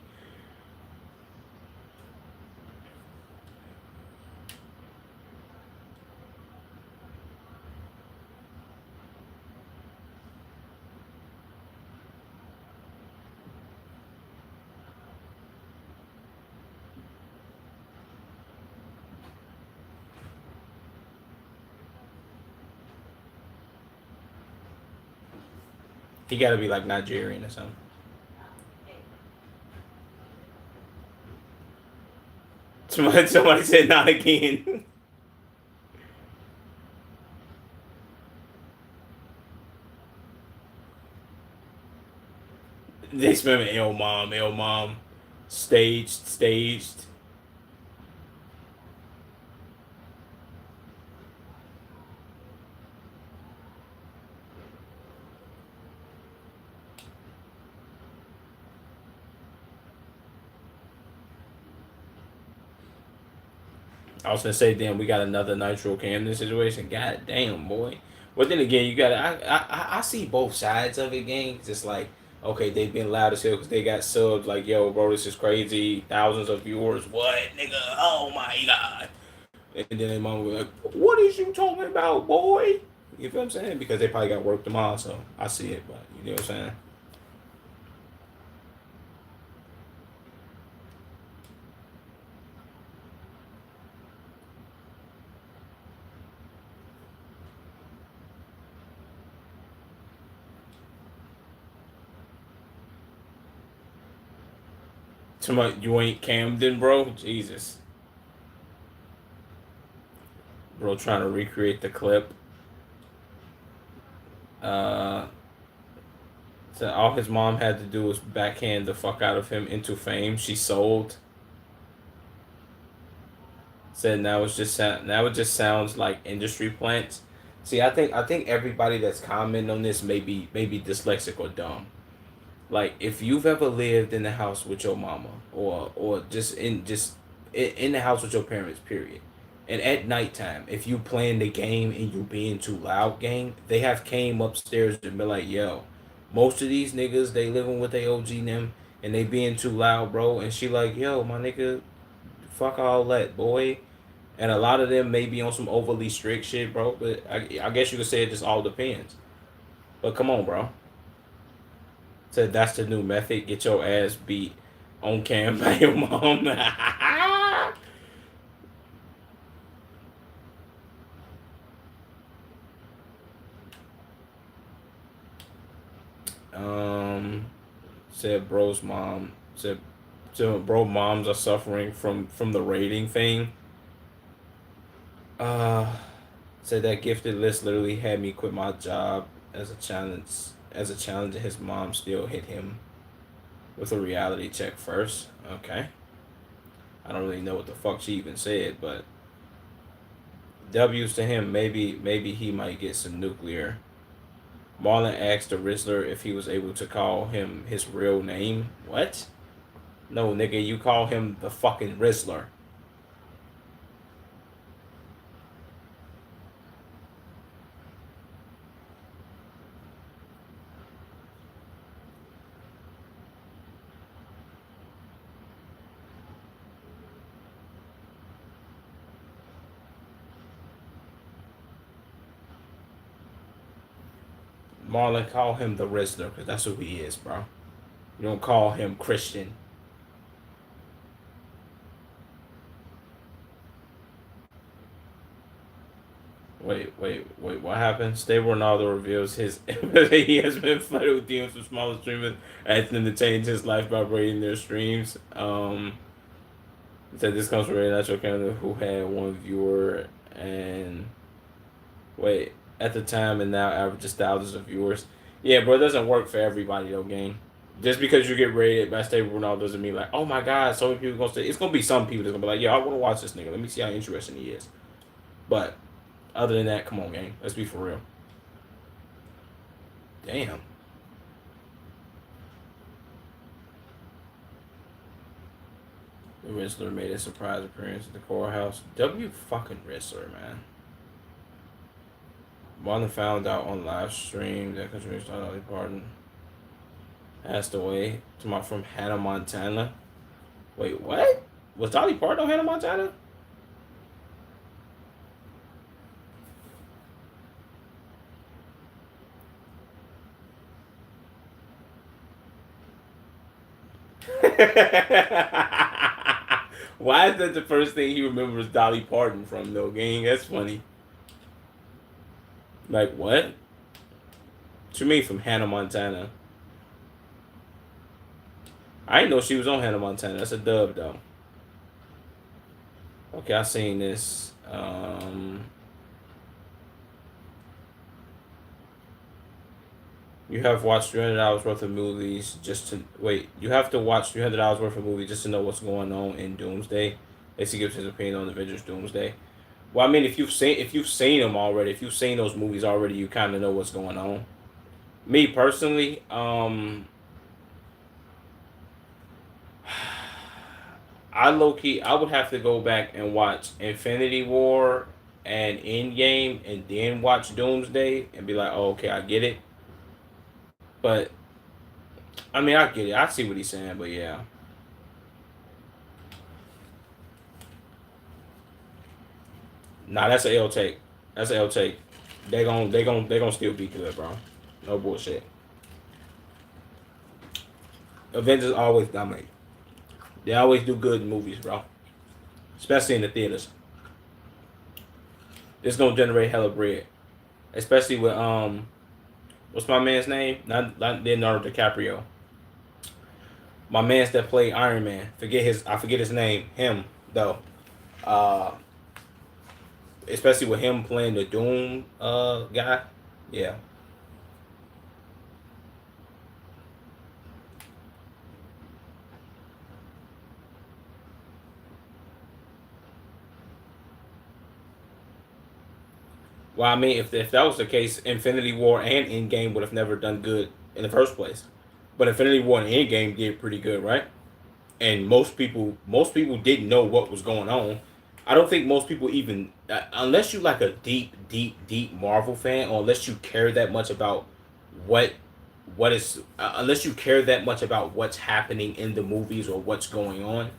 He gotta be like Nigerian or something. Somebody said not again. They spell me L mom. Staged. I was gonna say, damn, we got another Nitro Camden situation. God damn, boy. But then again, you got to I see both sides of it, gang. Just like, okay, they've been loud as hell because they got subs. Like, yo, bro, this is crazy. Thousands of viewers. What, nigga? Oh my god. And then their mom was like, "What is you talking about, boy?" You feel what I'm saying? Because they probably got work tomorrow, so I see it. But you know what I'm saying? Too much. You ain't Camden, bro. Jesus, bro, trying to recreate the clip. Uh, so all his mom had to do was backhand the fuck out of him into fame. She sold. Said now it just sounds like industry plants. See, I think everybody that's commenting on this may be dyslexic or dumb. Like if you've ever lived in the house with your mama or just in the house with your parents, period. And at nighttime, if you playing the game and you being too loud, gang, they have came upstairs and be like, yo, most of these niggas they living with their OG them and they being too loud, bro. And she like, yo, my nigga, fuck all that, boy. And a lot of them may be on some overly strict shit, bro. But I guess you could say it just all depends. But come on, bro. Said that's the new method. Get your ass beat on cam by your mom. um, said bro's mom said, so bro moms are suffering from the rating thing. Uh, said that gifted list literally had me quit my job as a challenge. As a challenge, and his mom still hit him with a reality check first. Okay. I don't really know what the fuck she even said, but W's to him. Maybe he might get some nuclear Marlon asked the Rizzler if he was able to call him his real name. What? No, nigga, you call him the fucking Rizzler. Marlon, call him the Rizzler, because that's who he is, bro. You don't call him Christian. Wait. What happened? Stable Ronaldo reveals his he has been flooded with DMs from smaller streamers, asking them to change his life by rating their streams. Said this comes from a natural Canada who had one viewer and wait at the time and now averages thousands of viewers. Yeah, bro, it doesn't work for everybody though, gang. Just because you get rated by Stable Ronaldo doesn't mean like, oh my god, so many people gonna say it's gonna be some people that's gonna be like, yeah, I wanna watch this nigga. Let me see how interesting he is. But other than that, come on, gang. Let's be for real. Damn. The Rizzler made a surprise appearance at the courthouse. W fucking Rizzler, man. Marlon found out on live stream that country star Dolly Parton passed away. From Hannah Montana. Wait, what? Was Dolly Parton on Hannah Montana? Why is that the first thing he remembers Dolly Parton from, though, gang? That's funny. Like, what? What you mean from Hannah Montana? I didn't know she was on Hannah Montana. That's a dub, though. Okay, I seen this. You have watched $300 worth of movies just to wait. You have to watch $300 worth of movies just to know what's going on in Doomsday. Basically, gives his opinion on the Avengers Doomsday. Well, I mean, if you've seen them already, if you've seen those movies already, you kind of know what's going on. Me personally, I low key, I would have to go back and watch Infinity War and Endgame, and then watch Doomsday, and be like, oh, okay, I get it. But I mean, I get it. I see what he's saying, but yeah. Nah, that's a L take. That's a L take. They gonna still be good, bro. No bullshit. Avengers always dominate. They always do good in movies, bro. Especially in the theaters. It's gonna generate hella bread. Especially with what's my man's name? Not Leonardo DiCaprio. My man's that played Iron Man. I forget his name. Him though. Uh Especially with him playing the Doom guy. Yeah. Well, I mean, if that was the case, Infinity War and Endgame would have never done good in the first place. But Infinity War and Endgame did pretty good, right? And most people didn't know what was going on. I don't think most people even, unless you like a deep Marvel fan, or unless you care that much about what unless you care that much about what's happening in the movies or what's going on,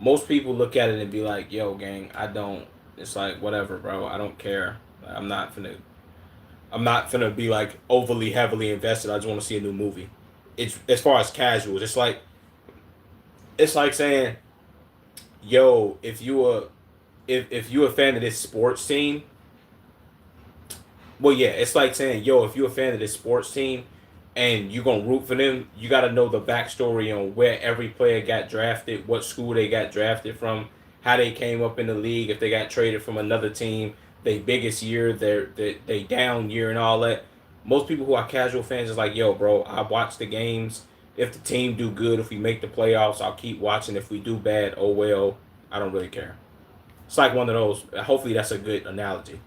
most people look at it and be like, "Yo, gang, I don't." It's like whatever, bro. I don't care. I'm not gonna be like overly heavily invested. I just want to see a new movie. It's as far as casuals. It's like saying, yo, if you a fan of this sports team, well, yeah, it's like saying, yo, if you're a fan of this sports team and you gonna root for them, you got to know the backstory on where every player got drafted, what school they got drafted from, how they came up in the league, if they got traded from another team, their biggest year, their down year, and all that. Most people who are casual fans is like, yo, bro, I watch the games. If the team do good, if we make the playoffs, I'll keep watching. If we do bad, oh well, I don't really care. It's like one of those. Hopefully, that's a good analogy.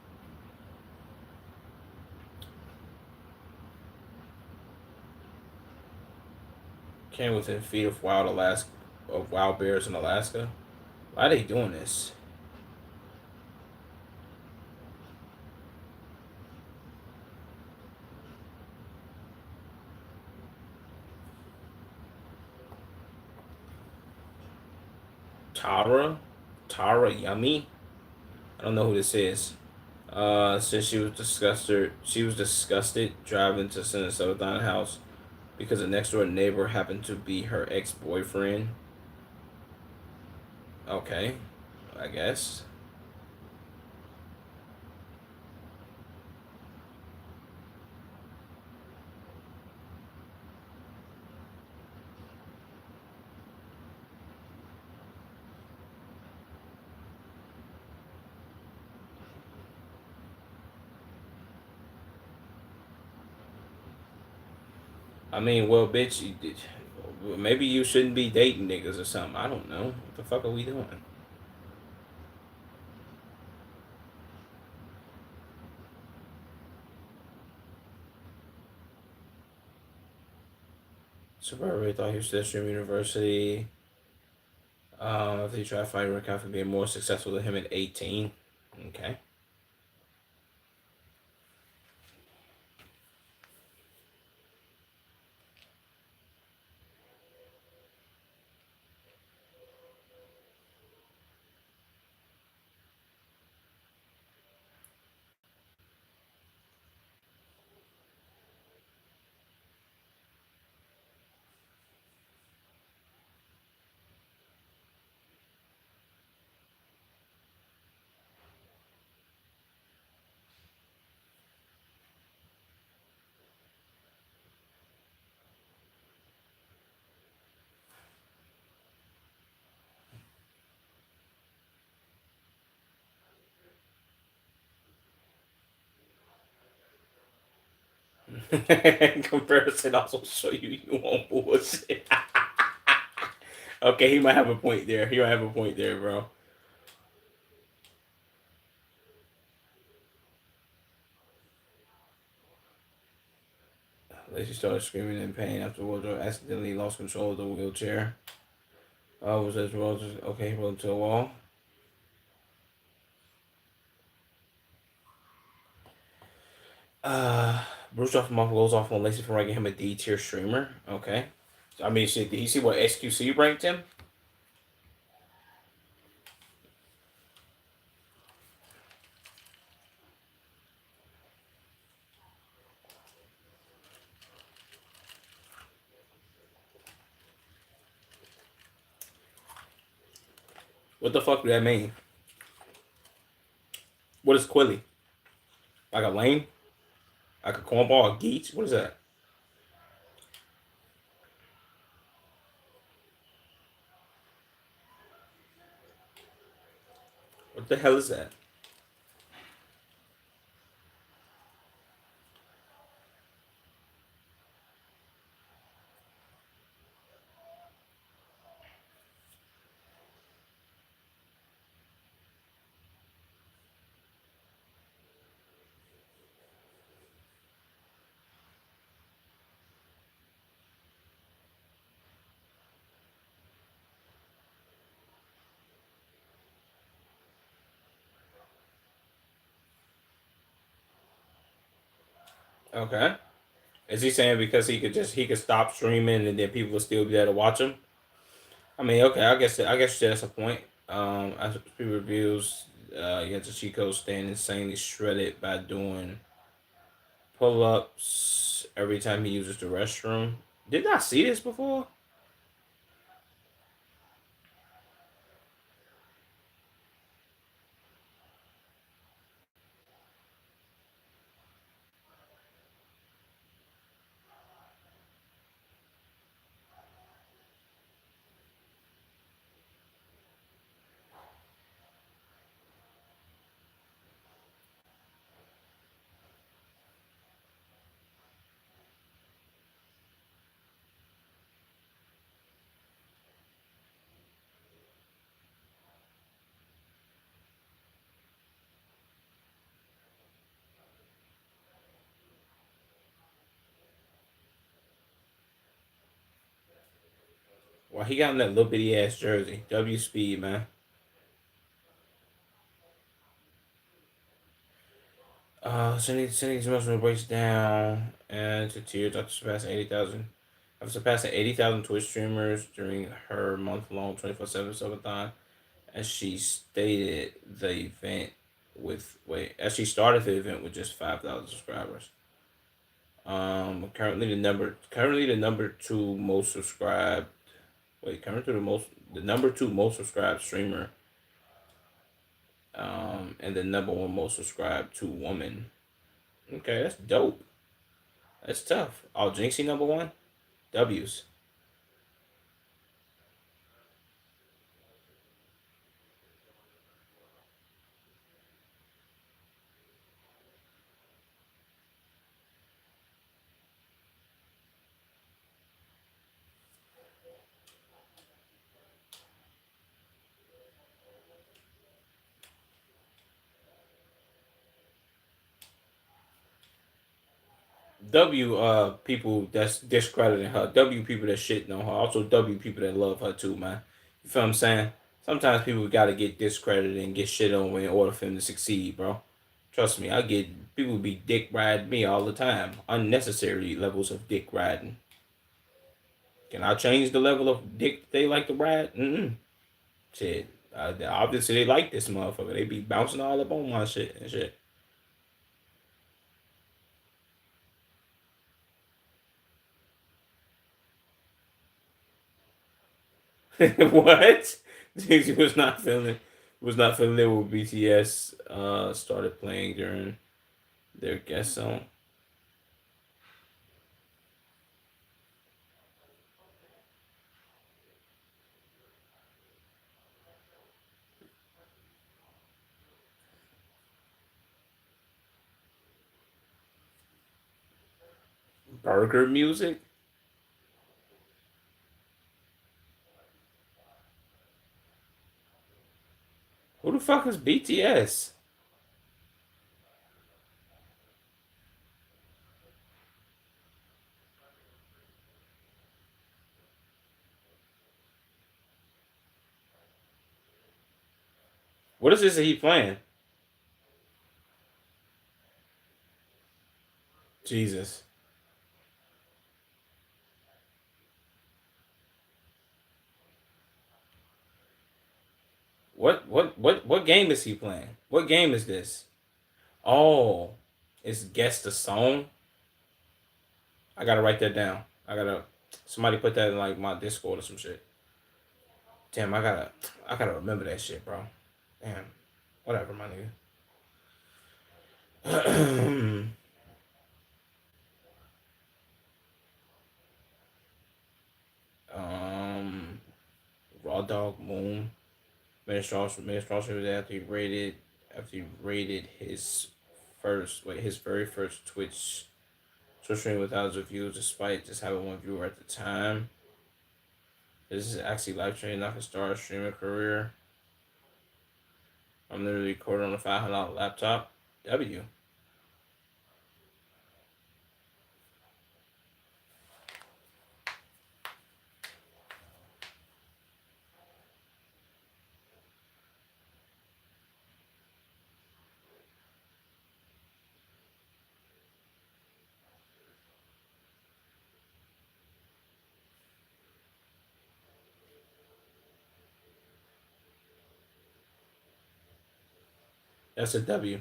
Came within feet of wild bears in Alaska. Why are they doing this? Tara, Tara Yummy. I don't know who this is. Since she was disgusted driving to Minnesota house because the next door neighbor happened to be her ex boyfriend. Okay, I guess. I mean, well, bitch, maybe you shouldn't be dating niggas or something. I don't know. What the fuck are we doing? Suburban thought he was at Stream University. After he tried fighting Rick after being more successful than him at 18. Okay. Comparison also show you want bullshit. Okay, he might have a point there. He might have a point there, bro. Lacey started screaming in pain after Wardrobe accidentally lost control of the wheelchair. Was as well as okay, he rolled into a wall. Uh, Bruce Druffenmouth goes off on Lacey for ranking him a D tier streamer. Okay. I mean, shit, did he see what XQC ranked him? What the fuck do that mean? What is Quilly? Like a lame? Like a cornball? A geech? What is that? What the hell is that? Okay. Is he saying because he could stop streaming and then people will still be there to watch him? I mean, okay, I guess that's a point. As reviews, Yatsuchiko staying insanely shredded by doing pull ups every time he uses the restroom. Did I see this before? Well, he got in that little bitty ass jersey. W Speed, man. Cindy's emotional breaks down and to tears after surpassing 80,000. After surpassing 80,000 Twitch streamers during her month-long 24/7 subathon, as she stated the event as she started the event with just 5,000 subscribers. Currently the number two most subscribed. Currently the number two most subscribed streamer. And the number one most subscribed to woman. Okay, that's dope. That's tough. Oh, Jinxie number one. W's. W people that's discrediting her. W people that shitting on her. Also W people that love her too, man. You feel what I'm saying? Sometimes people gotta get discredited and get shit on in order for them to succeed, bro. Trust me, I get people be dick riding me all the time. Unnecessary levels of dick riding. Can I change the level of dick they like to ride? Shit. Obviously they like this motherfucker. They be bouncing all up on my shit and shit. What? He was not feeling it when BTS started playing during their guest song. Burger music? Who the fuck is BTS? What is this that he playing? Jesus. What game is he playing? What game is this? Oh, it's guess the song. I gotta write that down. I gotta somebody put that in like my Discord or some shit. Damn, I gotta remember that shit, bro. Damn. Whatever, my nigga. um Raw Dog Moon. Ministration was after he rated his very first Twitch stream with thousands of views despite just having one viewer at the time. This is actually live streaming, not to start a streaming career. I'm literally recording on a $500 laptop. W. That's a W.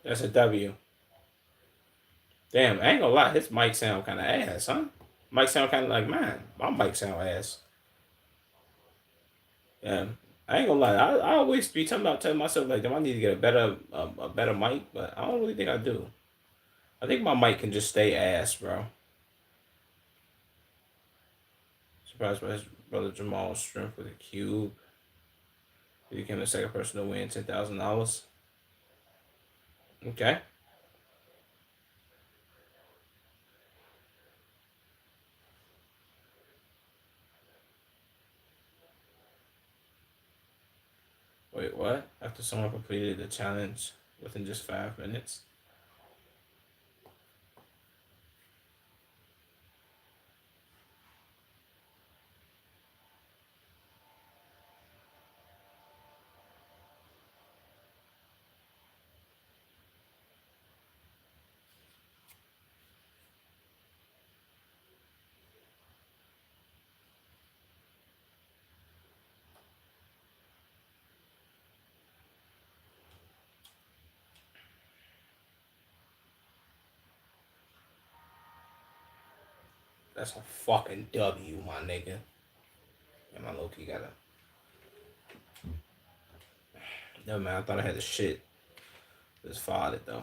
That's a W. Damn, I ain't gonna lie, his mic sound kind of ass, huh? Mic sound kind of like mine. My mic sound ass. Yeah, I ain't gonna lie. I always be telling myself like, damn, I need to get a better mic, but I don't really think I do. I think my mic can just stay ass, bro. surprised by his brother Jamal's strength with a cube. He became the second person to win $10,000. Okay. Wait, what? After someone completed the challenge within just 5 minutes? That's a fucking W, my nigga. And my low key got a. No, man, I thought I had the shit. Just filed it, though.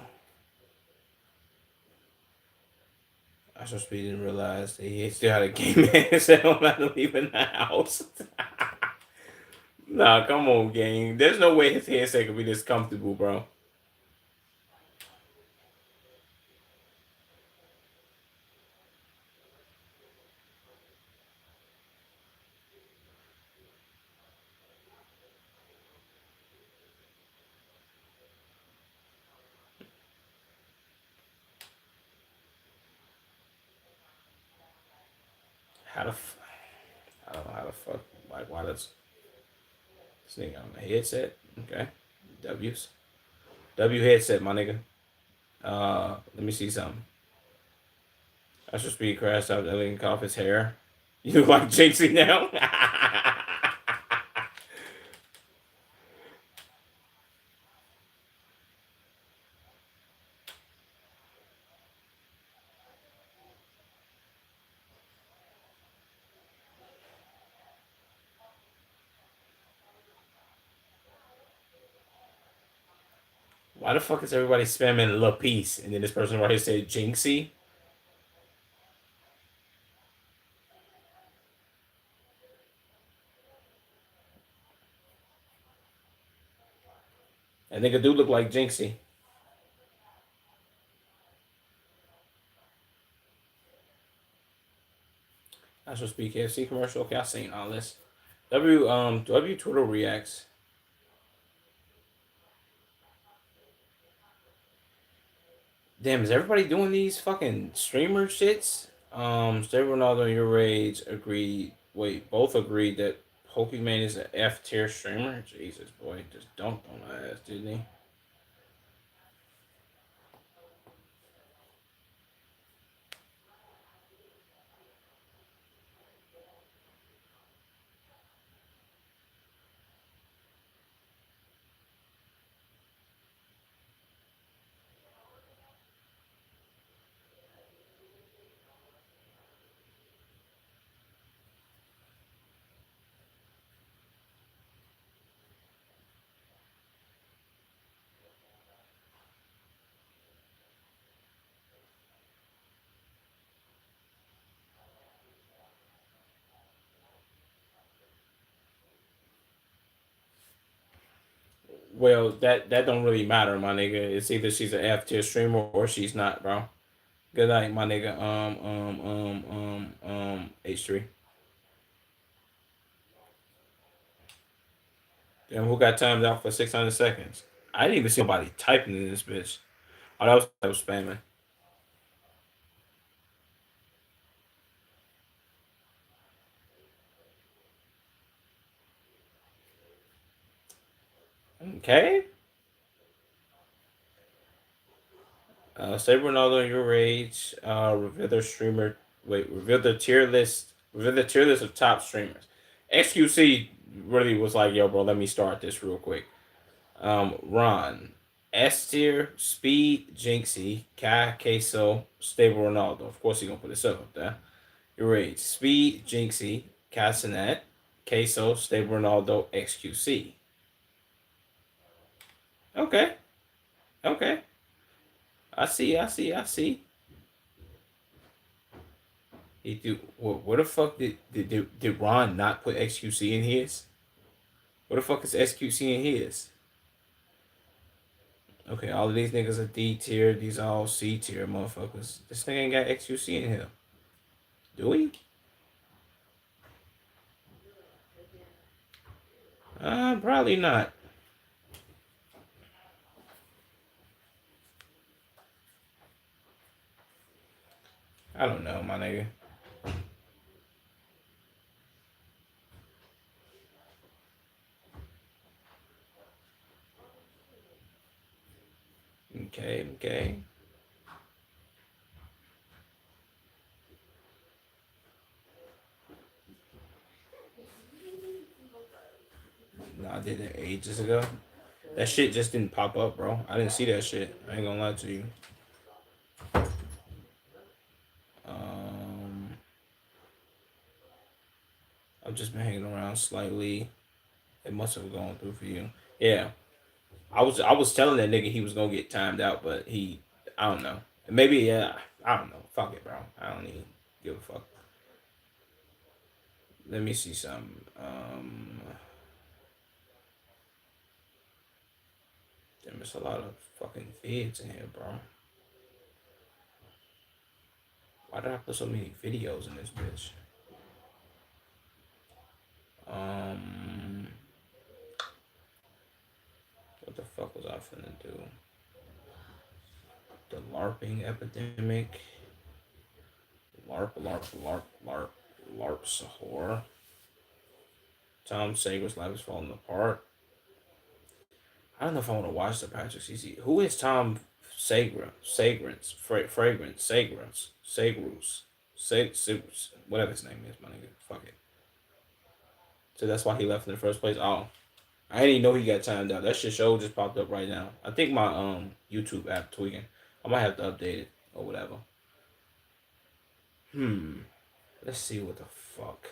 I just didn't realize that he still had a game man, so I don't have to leave in the house. Nah, come on, gang. There's no way his headset could be this comfortable, bro. How the I don't know how the fuck, like, why does this nigga on the headset? Okay. W's. W headset, my nigga. Let me see something. Astro Speed crashed out Elliot cut off his hair. You look like Jinxie now? Why the fuck is everybody spamming La Peace and then this person right here said Jinxie? That nigga do look like Jinxie. Astro Speed KFC commercial. Okay, I seen all this. W Twitter reacts. Damn, is everybody doing these fucking streamer shits? Stay Ronaldo and Your Rage agreed. Wait, both agreed that Pokemon is an F tier streamer. Jesus, boy, just dunked on my ass, didn't he? Well, that don't really matter, my nigga. It's either she's an F tier streamer or she's not, bro. Good night, my nigga. H3. Damn, who got timed out for 600 seconds? I didn't even see nobody typing in this bitch. Oh, that was spamming. Okay. Save Ronaldo and Your Rage. Reveal their streamer. Wait, reveal the tier list. Reveal the tier list of top streamers. XQC really was like, yo, bro, let me start this real quick. Ron, S tier, Speed, Jinxie, Kai, Queso, Stable Ronaldo. Of course, he's gonna put himself up there. Your rate: Speed, Jinxie, Cassinet, Queso, Stable Ronaldo, XQC. Okay, okay. I see. Where the fuck did Ron not put XQC in his? Where the fuck is XQC in his? Okay, all of these niggas are D tier. These are all C tier motherfuckers. This nigga ain't got XQC in here. Do we? Probably not. I don't know, my nigga. Okay. No, I did it ages ago. That shit just didn't pop up, bro. I didn't see that shit. I ain't gonna lie to you. Um, I've just been hanging around slightly. It must have gone through for you. Yeah, I was telling that nigga he was gonna get timed out, but I don't know. Maybe yeah, I don't know. Fuck it, bro. I don't even give a fuck. Let me see some. There's a lot of fucking vids in here, bro. Why did I put so many videos in this bitch? What the fuck was I finna do? The LARPing epidemic. LARP Sahor. Tom Sager's life is falling apart. I don't know if I want to watch the Patrick CC. Who is Tom Sager? Sagrance? Fragrance? Whatever his name is, my nigga. Fuck it. So that's why he left in the first place. Oh, I didn't even know he got timed out. That shit show just popped up right now. I think my YouTube app tweaking. I might have to update it or whatever. Let's see what the fuck.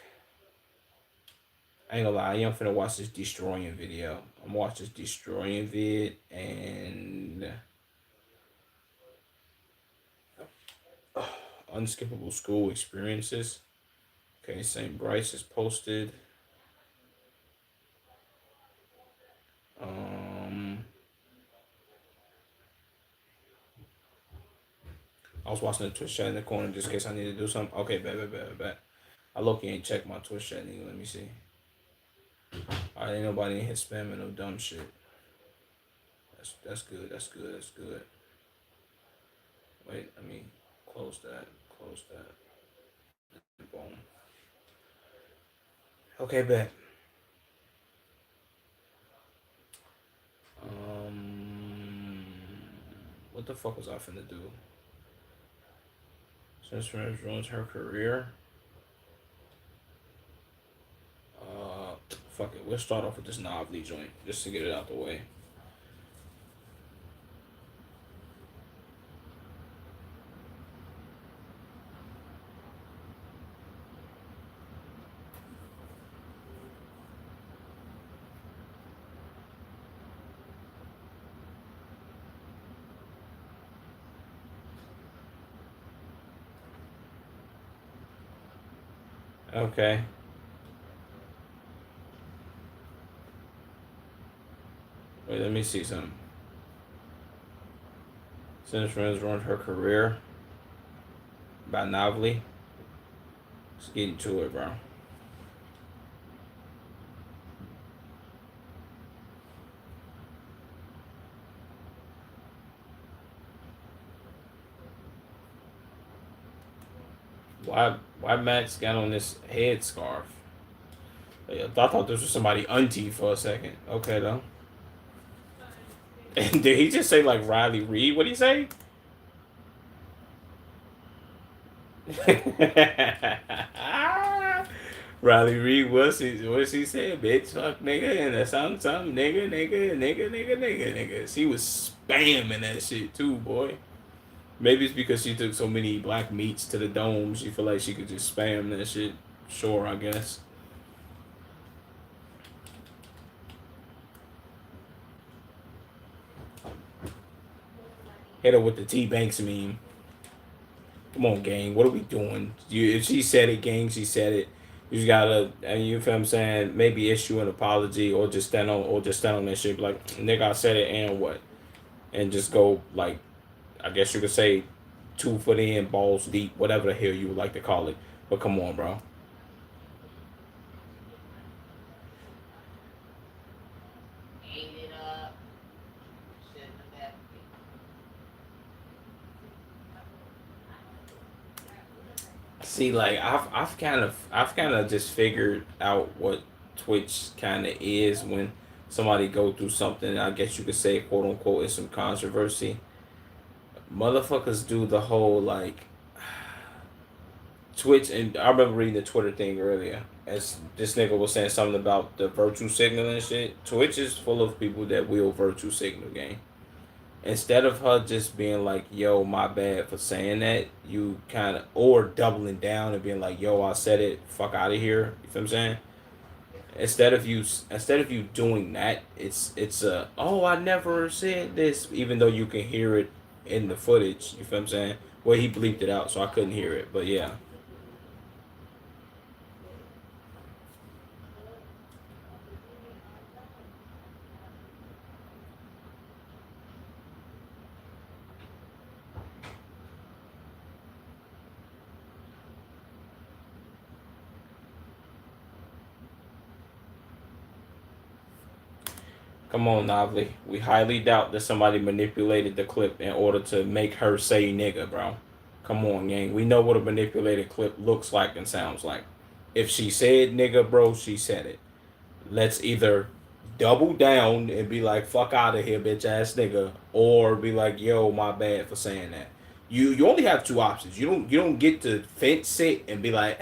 I ain't gonna lie, I am finna watch this destroying video. I'm gonna watch this destroying vid and unskippable school experiences. Okay, St. Bryce is posted. I was watching the Twitch chat in the corner just in case I need to do something. Okay, bet. I low-key ain't checked my Twitch chat nigga. Let me see. Alright, ain't nobody in here spamming no dumb shit. That's good. Wait, let me close that. Boom. Okay, bet. What the fuck was I finna do? Since Rams ruins her career. Fuck it. We'll start off with this Novely joint just to get it out the way. Okay. Wait, let me see something. Since Rams ruined her career by Novely. Let's get into it, bro. Why Max got on this head scarf? I thought this was somebody auntie for a second. Okay though. And did he just say like Riley Reed? What did he say? Riley Reed what's he said? Bitch, fuck nigga, and a something nigga. She was spamming that shit too, boy. Maybe it's because she took so many black meats to the dome. She feel like she could just spam that shit. Sure, I guess. Hit her with the T Banks meme. Come on, gang. What are we doing? If she said it, gang, she said it. You just gotta, and you feel what I'm saying? Maybe issue an apology or just stand on that shit. Like, nigga, I said it, and what? And just go like, I guess you could say, 2 foot in, balls deep, whatever the hell you would like to call it. But come on, bro. See, like I've kind of just figured out what Twitch kind of is when somebody go through something. I guess you could say, quote unquote, is some controversy. Motherfuckers do the whole like Twitch, and I remember reading the Twitter thing earlier. As this nigga was saying something about the virtue signal and shit. Twitch is full of people that will virtue signal game. Instead of her just being like, yo, my bad for saying that, you kind of, or doubling down and being like, yo, I said it, fuck out of here. You feel what I'm saying? Instead of you doing that, it's oh, I never said this, even though you can hear it in the footage. You feel what I'm saying? Well, he bleeped it out, so I couldn't hear it, but yeah. Come on, Novely. We highly doubt that somebody manipulated the clip in order to make her say nigga, bro. Come on, gang. We know what a manipulated clip looks like and sounds like. If she said nigga, bro, she said it. Let's either double down and be like, fuck out of here, bitch ass nigga, or be like, yo, my bad for saying that. You only have two options. You don't get to fence it and be like,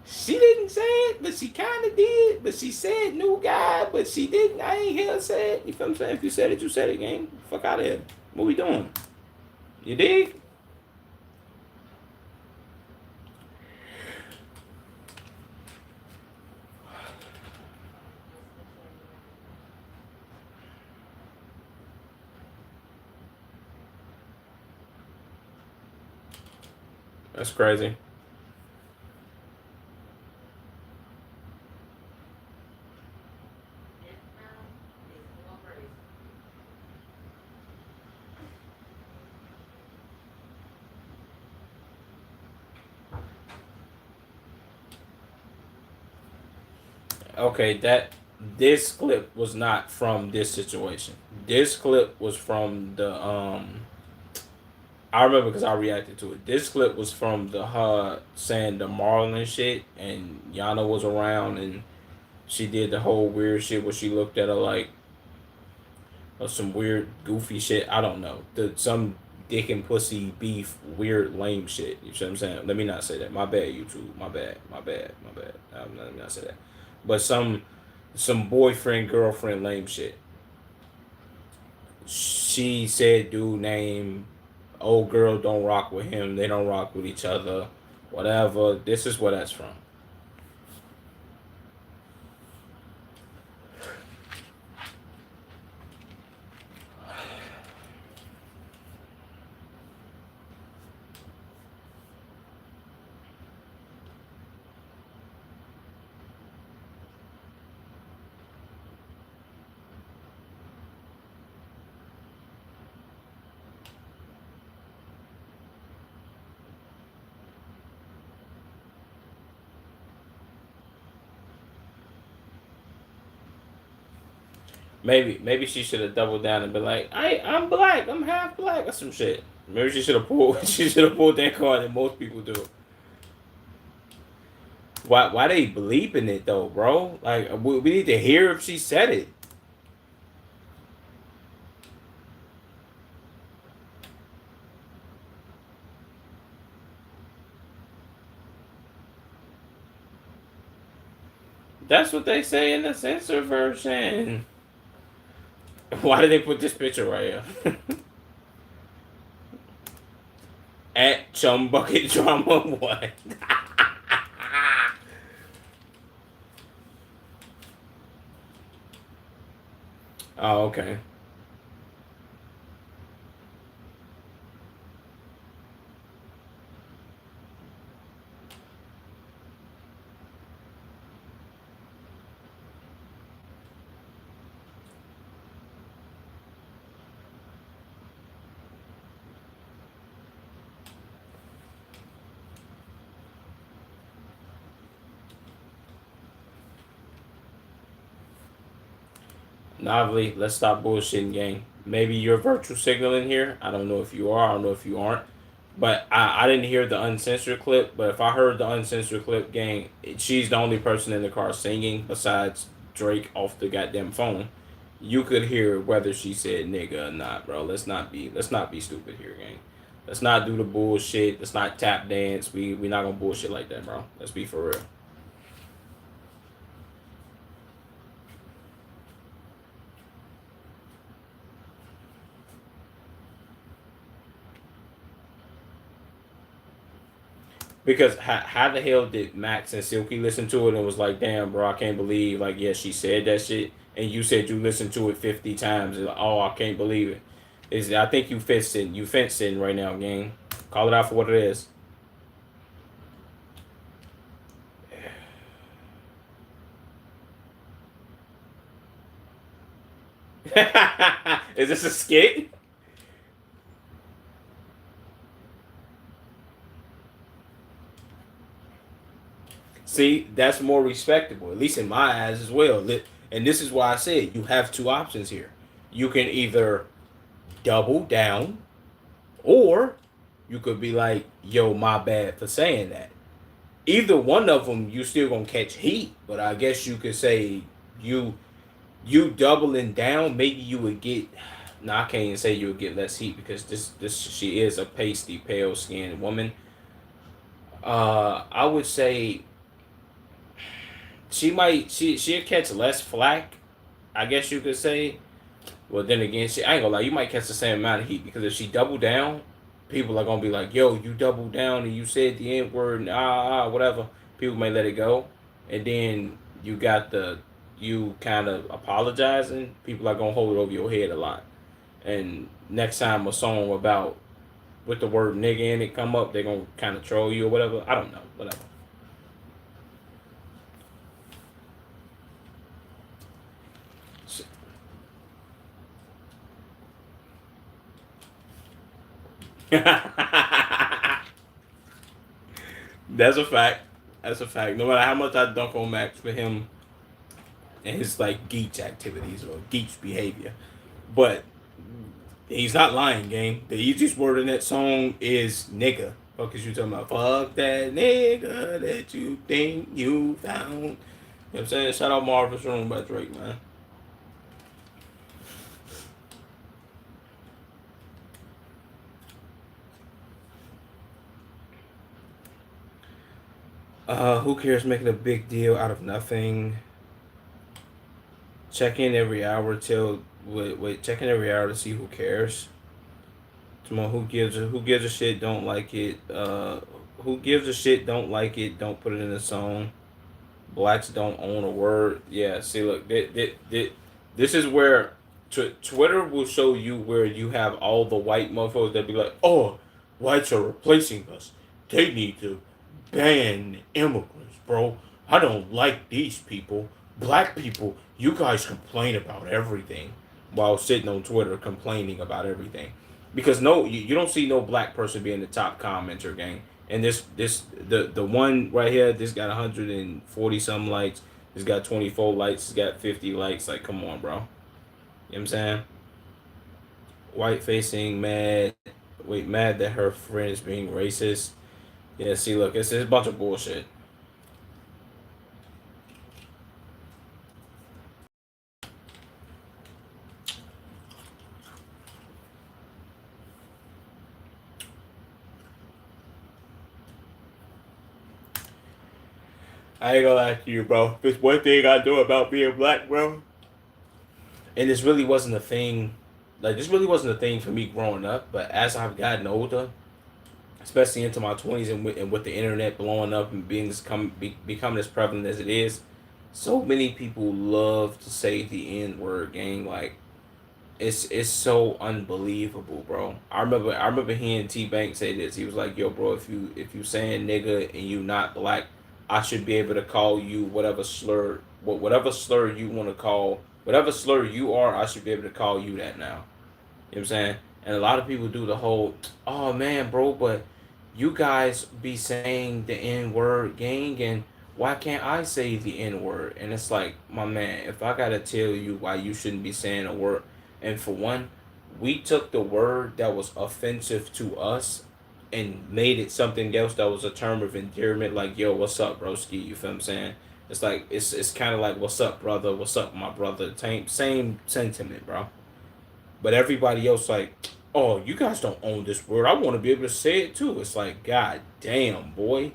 she didn't say it, but she kind of did. But she said new guy, but she didn't. I ain't hear her say it. You feel what I'm saying? If you said it, you said it, gang. Fuck out of here. What we doing? You dig? That's crazy. Okay, that this clip was not from this situation. This clip was from the I remember because I reacted to it. This clip was from the her saying the Marlon shit, and Yana was around, and she did the whole weird shit where she looked at her like, or some weird goofy shit. I don't know. Some dick and pussy beef weird lame shit. You see what I'm saying? Let me not say that. My bad, YouTube. My bad. My bad. My bad. Let me not say that. But some boyfriend girlfriend lame shit. She said dude name, old girl don't rock with him. They don't rock with each other. Whatever. This is where that's from. Maybe she should have doubled down and been like, I'm black, I'm half black or some shit. Maybe she should have pulled she should have pulled that card that most people do. Why they bleeping it though, bro? Like we need to hear if she said it. That's what they say in the censor version. Why did they put this picture right here? At Chum Bucket Drama what? Oh, okay. Novelly, let's stop bullshitting, gang. Maybe you're virtual signaling here. I don't know if you are. I don't know if you aren't. But I didn't hear the uncensored clip. But if I heard the uncensored clip, gang, she's the only person in the car singing besides Drake off the goddamn phone. You could hear whether she said nigga or not, bro. Let's not be stupid here, gang. Let's not do the bullshit. Let's not tap dance. We not gonna bullshit like that, bro. Let's be for real. Because how the hell did Max and Silky listen to it and was like, damn, bro, I can't believe, like, yeah, she said that shit, and you said you listened to it 50 times. And like, oh, I can't believe it. I think you fencing right now, gang. Call it out for what it is. Is this a skit? See, that's more respectable, at least in my eyes as well. And this is why I said you have two options here. You can either double down, or you could be like, yo, my bad for saying that. Either one of them, you still gonna catch heat. But I guess you could say you you doubling down, maybe you would get. No, I can't even say you would get less heat because this she is a pasty, pale skinned woman. I would say she'll catch less flack. I guess you could say. Well, then again, I ain't gonna lie, you might catch the same amount of heat because if she double down, people are gonna be like, "Yo, you double down and you said the N word, whatever." People may let it go, and then you got you kind of apologizing. People are gonna hold it over your head a lot, and next time a song about with the word nigga in it come up, they're gonna kind of troll you or whatever. I don't know, whatever. That's a fact. That's a fact. No matter how much I dunk on Max for him and his like geech activities or geech behavior, but he's not lying, gang. The easiest word in that song is nigga. Fuck is you talking about? Fuck that nigga that you think you found. You know what I'm saying? Shout out Marvin's Room by Drake, man. Who cares making a big deal out of nothing? Check in every hour till wait, check in every hour to see who cares. Come on, who gives a shit, don't like it. Who gives a shit, don't like it, don't put it in a song. Blacks don't own a word. Yeah, see, look, this is where Twitter will show you where you have all the white motherfuckers that be like, oh, whites are replacing us. They need to ban immigrants, bro. I don't like these people. Black people, you guys complain about everything while sitting on Twitter complaining about everything. Because no, you don't see no black person being the top commenter, gang. And the one right here, this got 140 some likes. This got 24 likes. This got 50 likes. Like, come on, bro. You know what I'm saying? White facing mad. Wait, mad that her friend is being racist. Yeah, see, look, it's a bunch of bullshit. I ain't gonna lie to you, bro. There's one thing I know about being black, bro. And this really wasn't a thing. Like, this really wasn't a thing for me growing up. But as I've gotten older, especially into my 20s, and with the internet blowing up and becoming as prevalent as it is, so many people love to say the N word, gang. Like, it's so unbelievable, bro. I remember hearing T Bank say this. He was like, "Yo, bro, if you saying nigga and you not black, I should be able to call you whatever slur you want to call whatever slur you are. I should be able to call you that now." You know what I'm saying? And a lot of people do the whole, "Oh man, bro, but you guys be saying the N word, gang, and Why can't I say the N word? And it's like, my man, if I gotta tell you why you shouldn't be saying a word, and for one, we took the word that was offensive to us and made it something else that was a term of endearment, like, yo, what's up, broski? You feel what I'm saying? It's like, it's kind of like, what's up, brother? What's up, my brother? Same sentiment, bro. But everybody else, like, oh, you guys don't own this word. I want to be able to say it too. It's like, god damn, boy.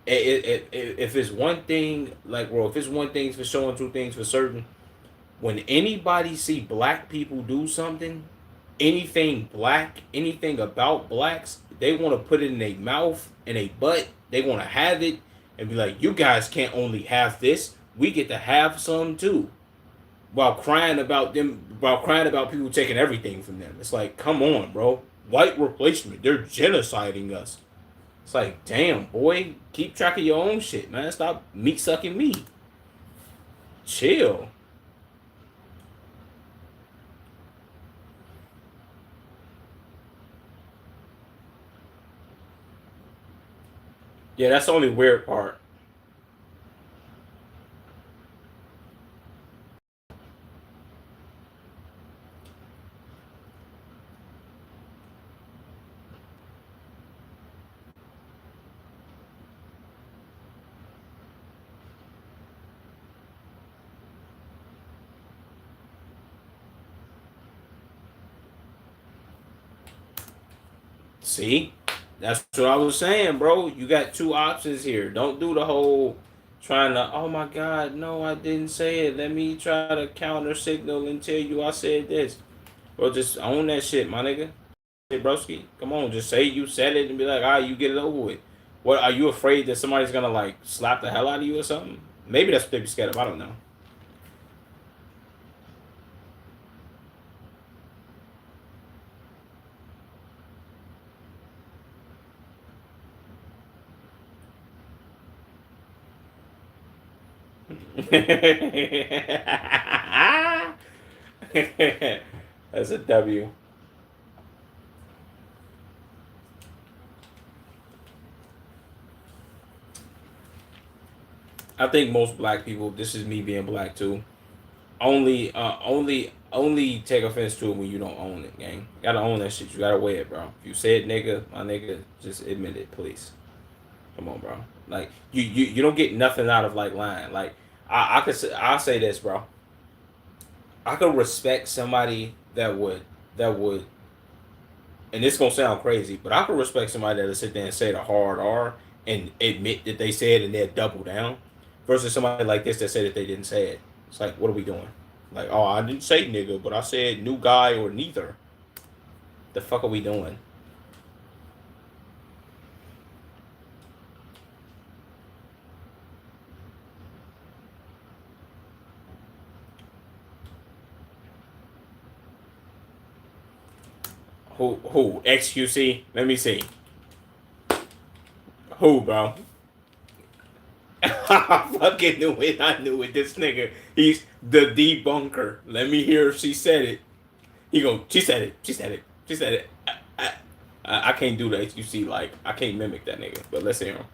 If it's one thing, like, bro, if it's one thing for showing two things for certain, when anybody see black people do something, anything black, anything about blacks, they want to put it in their mouth and a butt. They want to have it and be like, you guys can't only have this. We get to have some too. While crying about people taking everything from them. It's like, come on, bro. White replacement. They're genociding us. It's like, damn, boy, keep track of your own shit, man. Stop meat sucking me. Chill. Yeah, that's the only weird part. See? That's what I was saying, bro. You got two options here. Don't do the whole trying to, oh my God, no, I didn't say it. Let me try to counter signal and tell you I said this. Bro, just own that shit, my nigga. Hey, broski, come on, just say you said it and be like, ah, you get it over with. What, are you afraid that somebody's gonna like slap the hell out of you or something? Maybe that's what they be scared of. I don't know. That's a W. I think most black people, this is me being black too, only take offense to it when you don't own it, gang. You gotta own that shit. You gotta weigh it, bro. If you say it, nigga, my nigga, just admit it, please. Come on, bro. Like you don't get nothing out of like lying. Like I'll say this, bro. I could respect somebody that would, and it's gonna sound crazy, but I could respect somebody that'll sit there and say the hard R and admit that they said and they'll double down, versus somebody like this that said that they didn't say it. It's like, what are we doing? Like, oh, I didn't say nigga, but I said new guy or neither. The fuck are we doing? Who? XQC? Let me see. Who, bro? I fucking knew it. I knew it. This nigga, he's the debunker. Let me hear if she said it. He go, she said it. She said it. She said it. I can't do the HQC, like, I can't mimic that nigga. But let's hear him.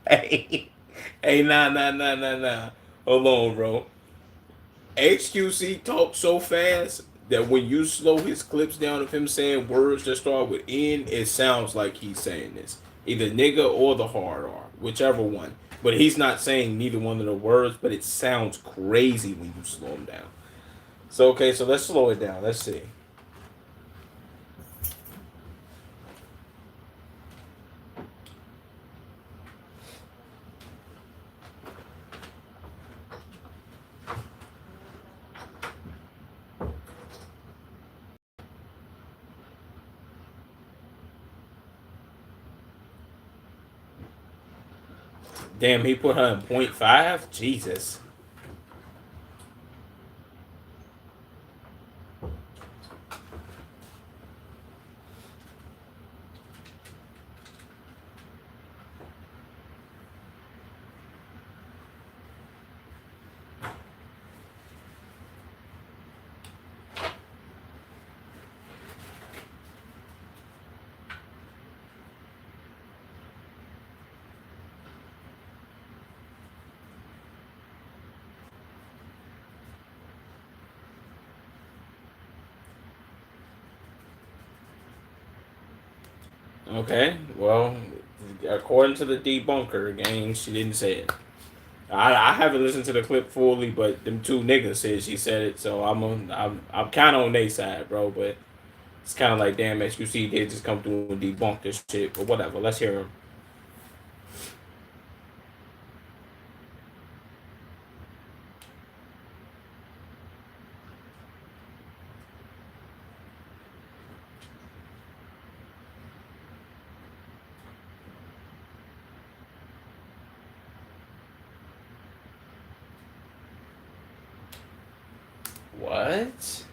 Hey, hey, nah. Hold on, bro. HQC talks so fast that when you slow his clips down of him saying words that start with N, it sounds like he's saying this. Either nigga or the hard R, whichever one. But he's not saying neither one of the words, but it sounds crazy when you slow him down. So, okay, so let's slow it down. Let's see. Damn, he put her in point .5? Jesus. Okay, well, according to the debunker gang, she didn't say it. I haven't listened to the clip fully, but them two niggas said she said it, so I'm kind of on their side, bro. But it's kind of like, damn, XQC did just come through and debunk this shit, but whatever. Let's hear him. What?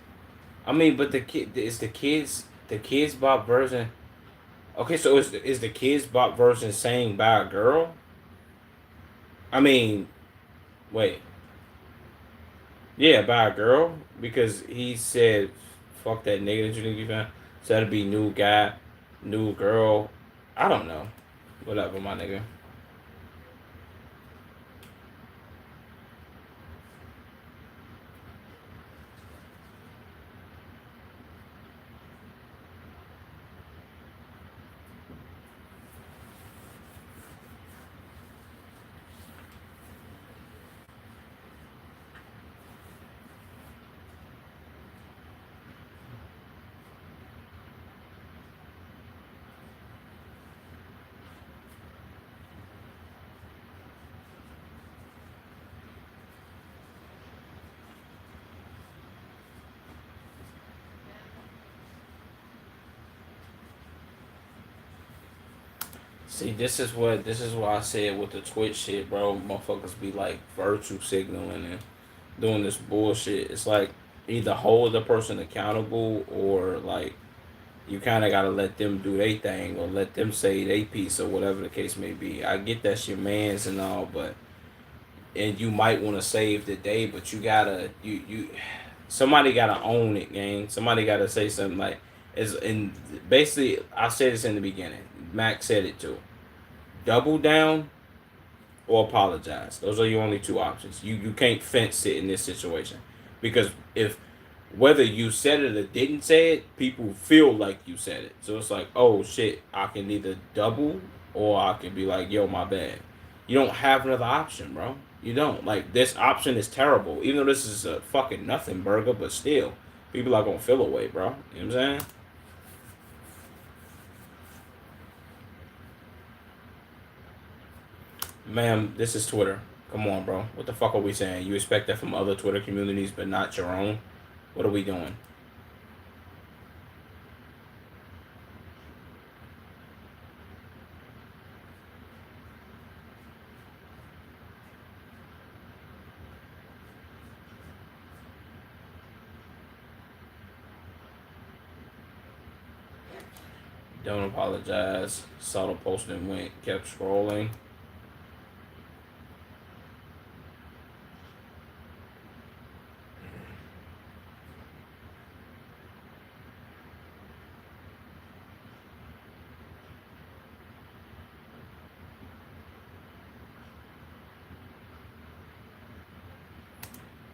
I mean, but the kid is the kids bop version. Okay, so is the kids bop version saying by a girl? I mean, wait, yeah, by a girl because he said, "Fuck that nigga that you think you found." So that'd be new guy, new girl. I don't know. Whatever, my nigga. See, this is why I said with the Twitch shit, bro. Motherfuckers be like virtue signaling and doing this bullshit. It's like either hold the person accountable or like you kind of gotta let them do their thing or let them say their piece or whatever the case may be. I get that's your man's and all, but and you might want to save the day, but you gotta you somebody gotta own it, gang. Somebody gotta say something like is and basically I said this in the beginning. Max said it too. Double down or apologize. Those are your only two options. You can't fence it in this situation because if whether you said it or didn't say it, people feel like you said it. So it's like, oh shit, I can either double or I can be like, yo, my bad. You don't have another option, bro. You don't. Like this option is terrible. Even though this is a fucking nothing burger, but still, people are gonna feel away, bro. You know what I'm saying? Ma'am, this is Twitter. Come on, bro. What the fuck are we saying? You expect that from other Twitter communities, but not your own? What are we doing? Don't apologize. Saw the post and went, kept scrolling.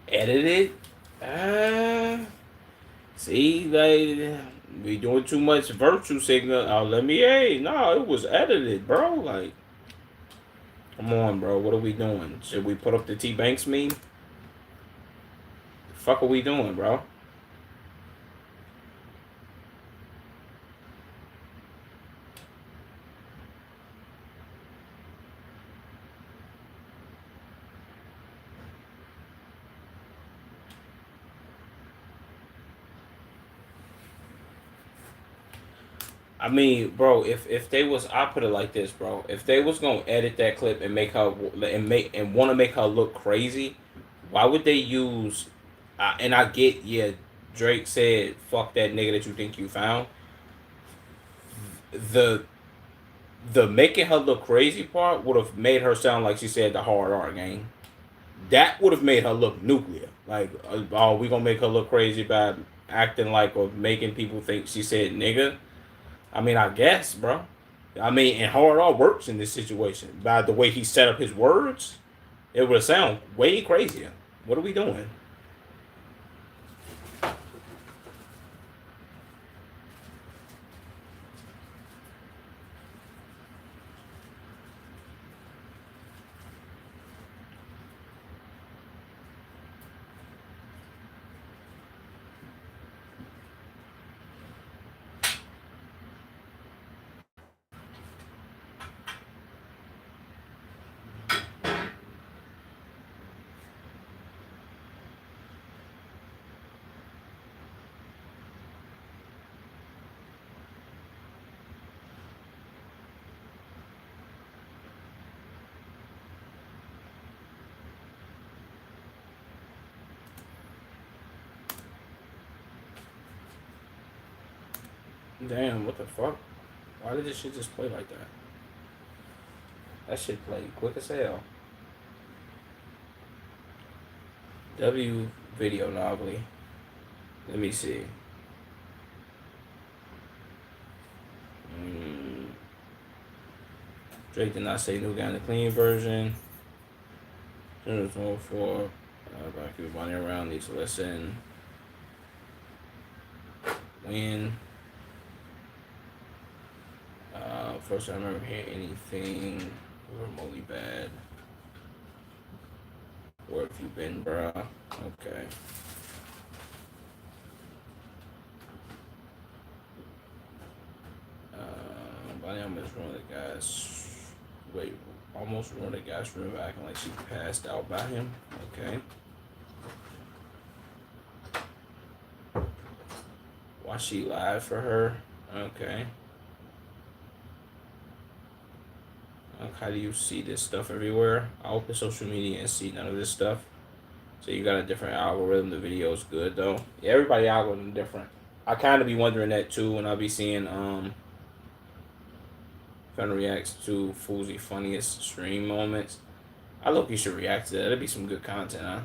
Edited? Uh, see, like, we doing too much virtue signal. Let me, hey, no, it was edited, bro. Like, come on, bro. What are we doing? Should we put up the T Banks meme? The fuck are we doing, bro? I mean, bro, if they was, I put it like this, bro. If they was gonna edit that clip and make her and want to make her look crazy, why would they use? And I get, yeah, Drake said, "Fuck that nigga that you think you found." The the making her look crazy part would have made her sound like she said the hard R game. That would have made her look nuclear. Like, oh, we gonna make her look crazy by acting like or making people think she said nigga. I mean, I guess, bro. I mean, and hard R works in this situation. By the way he set up his words, it would sound way crazier. What are we doing? Damn, what the fuck? Why did this shit just play like that? That shit played quick as hell. W video novelty. Let me see. Mm, Drake did not say new guy in the clean version. There's no for about keep running around. Need to listen. When first I remember hearing anything remotely bad. Where have you been, bruh? Okay. Body almost ruined the guy's. Wait, almost ruined the guy's room acting like she passed out by him. Okay. Why she lied for her? Okay. How do you see this stuff everywhere? I open social media and see none of this stuff. So you got a different algorithm. The video is good though. Yeah, everybody algorithm different. I kind of be wondering that too when I be seeing Fun reacts to Fousey funniest stream moments. I look you should react to that. That'd be some good content, huh?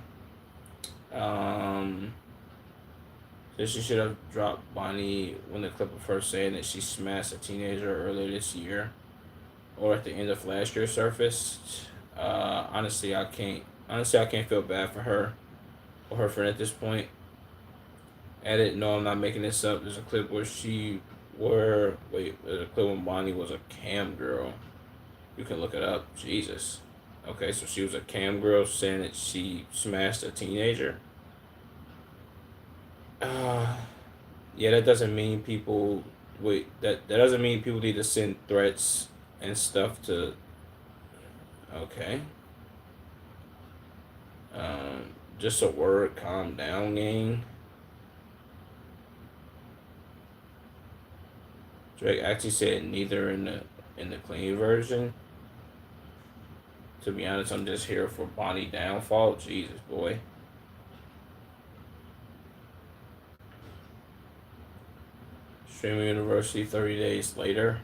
So she should have dropped Bonnie when the clip of her saying that she smashed a teenager earlier this year, or at the end of last year surfaced. Honestly, I can't. Honestly, I can't feel bad for her or her friend at this point. Edit. No, I'm not making this up. There's a clip where there's a clip when Bonnie was a cam girl. You can look it up. Jesus. Okay, so she was a cam girl saying that she smashed a teenager. Yeah, that doesn't mean people. Wait, that doesn't mean people need to send threats and stuff to. Okay. Just a word. Calm down, gang. Drake actually said neither in the clean version. To be honest, I'm just here for Bonnie downfall. Jesus, boy. Streaming University 30 days later.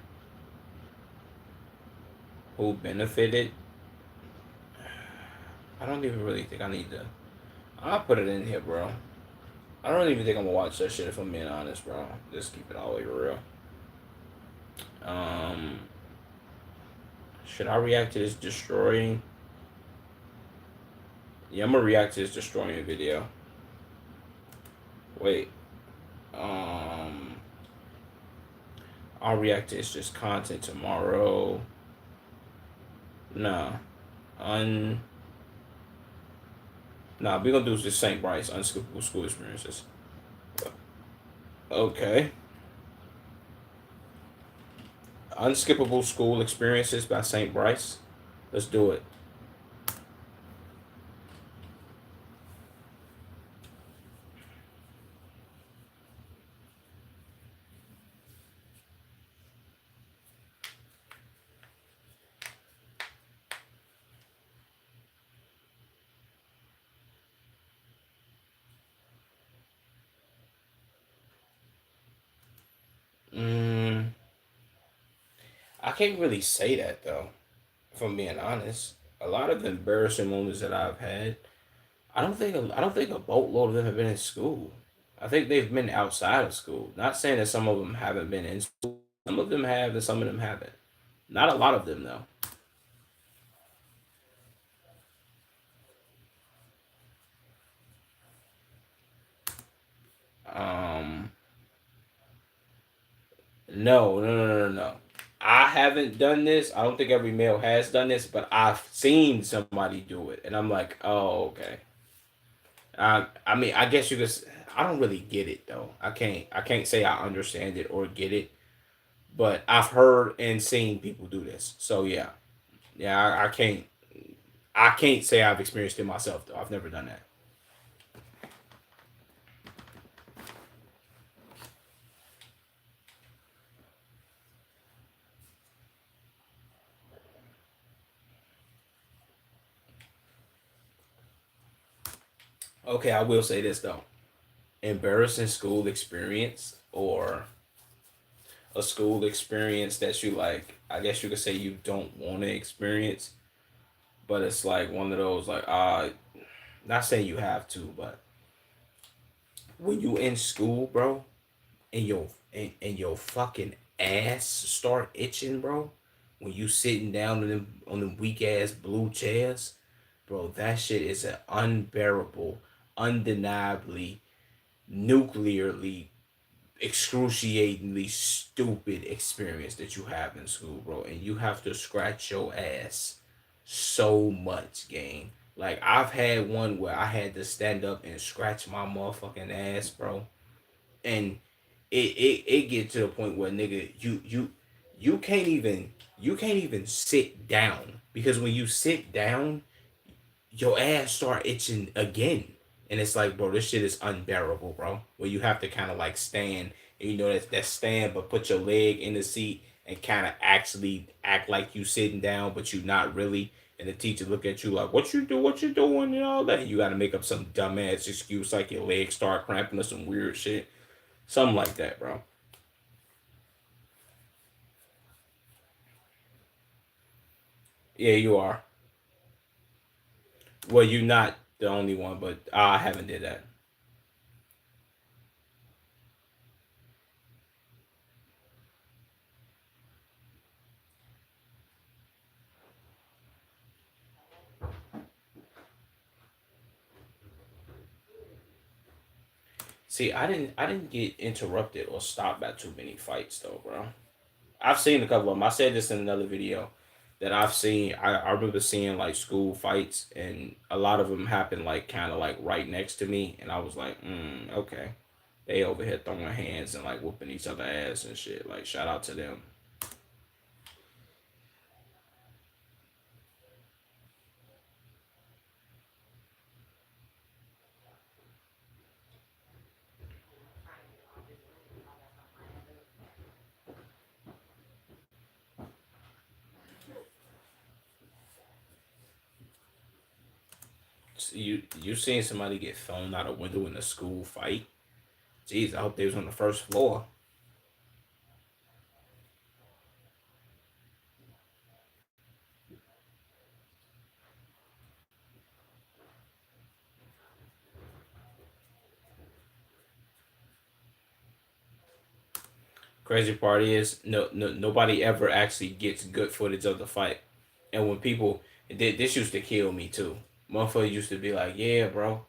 Who benefited? I don't even really think I need to. I'll put it in here, bro. I don't even think I'm gonna watch that shit if I'm being honest, bro. Just keep it all the way real. Um, should I react to this destroying? Yeah, I'm gonna react to this destroying video. Wait. I'll react to this just content tomorrow. Nah. Nah, we're gonna do this St. Bryce, Unskippable School Experiences. Okay. Unskippable School Experiences by St. Bryce. Let's do it. Mm, I can't really say that though, if I'm being honest. A lot of the embarrassing moments that I've had, I don't think a boatload of them have been in school. I think they've been outside of school. Not saying that some of them haven't been in school. Some of them have, and some of them haven't. Not a lot of them though. Um, no. I haven't done this. I don't think every male has done this, but I've seen somebody do it, and I'm like, oh, okay. I mean, I guess you could. I don't really get it though. I can't say I understand it or get it, but I've heard and seen people do this. So yeah, yeah. I can't. I can't say I've experienced it myself though. I've never done that. Okay, I will say this though. Embarrassing school experience or a school experience that you like. I guess you could say you don't want to experience, but it's like one of those like not saying you have to, but when you in school, bro, and your fucking ass start itching, bro, when you sitting down on them weak ass blue chairs, bro, that shit is an unbearable, undeniably, nuclearly, excruciatingly stupid experience that you have in school, bro. And you have to scratch your ass so much, gang. Like I've had one where I had to stand up and scratch my motherfucking ass, bro. And it get to the point where nigga you can't even sit down because when you sit down your ass start itching again. And it's like, bro, this shit is unbearable, bro. Where you have to kind of like stand, and you know that stand, but put your leg in the seat and kind of actually act like you sitting down, but you not really. And the teacher look at you like, what you do, what you doing, and all that. And you got to make up some dumbass excuse like your legs start cramping or some weird shit, something like that, bro. Yeah, you are. Well, you not the only one, but I haven't did that. See, I didn't get interrupted or stopped by too many fights though, bro. I've seen a couple of them. I said this in another video that I've seen. I remember seeing like school fights, and a lot of them happened like kind of like right next to me, and I was like, okay, they over here throwing hands and like whooping each other ass and shit. Like shout out to them. You seen somebody get thrown out a window in a school fight? Jeez, I hope they was on the first floor. Crazy part is nobody ever actually gets good footage of the fight. And when people this used to kill me too. Motherfucker used to be like, "Yeah, bro.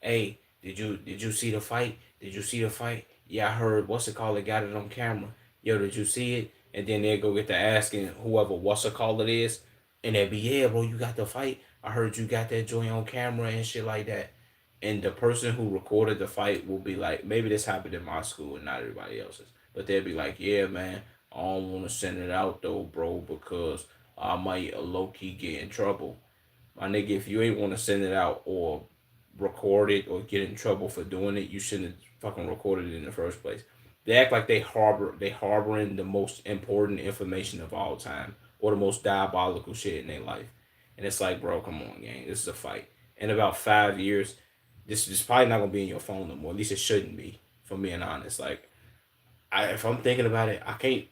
Hey, did you see the fight? Did you see the fight? Yeah, I heard what's it called? They got it on camera. Yo, did you see it?" And then they go get to asking whoever what's it called it is, and they be, "Yeah, bro, you got the fight. I heard you got that joint on camera and shit like that." And the person who recorded the fight will be like, maybe this happened in my school and not everybody else's, but they'll be like, "Yeah, man, I don't want to send it out though, bro, because I might low key get in trouble." My nigga, if you ain't want to send it out or record it or get in trouble for doing it, you shouldn't have fucking recorded it in the first place. They act like they harboring the most important information of all time or the most diabolical shit in their life. And it's like, bro, come on, gang. This is a fight. In about 5 years, this is probably not gonna be in your phone no more. At least it shouldn't be, for being honest. Like if I'm thinking about it, I can't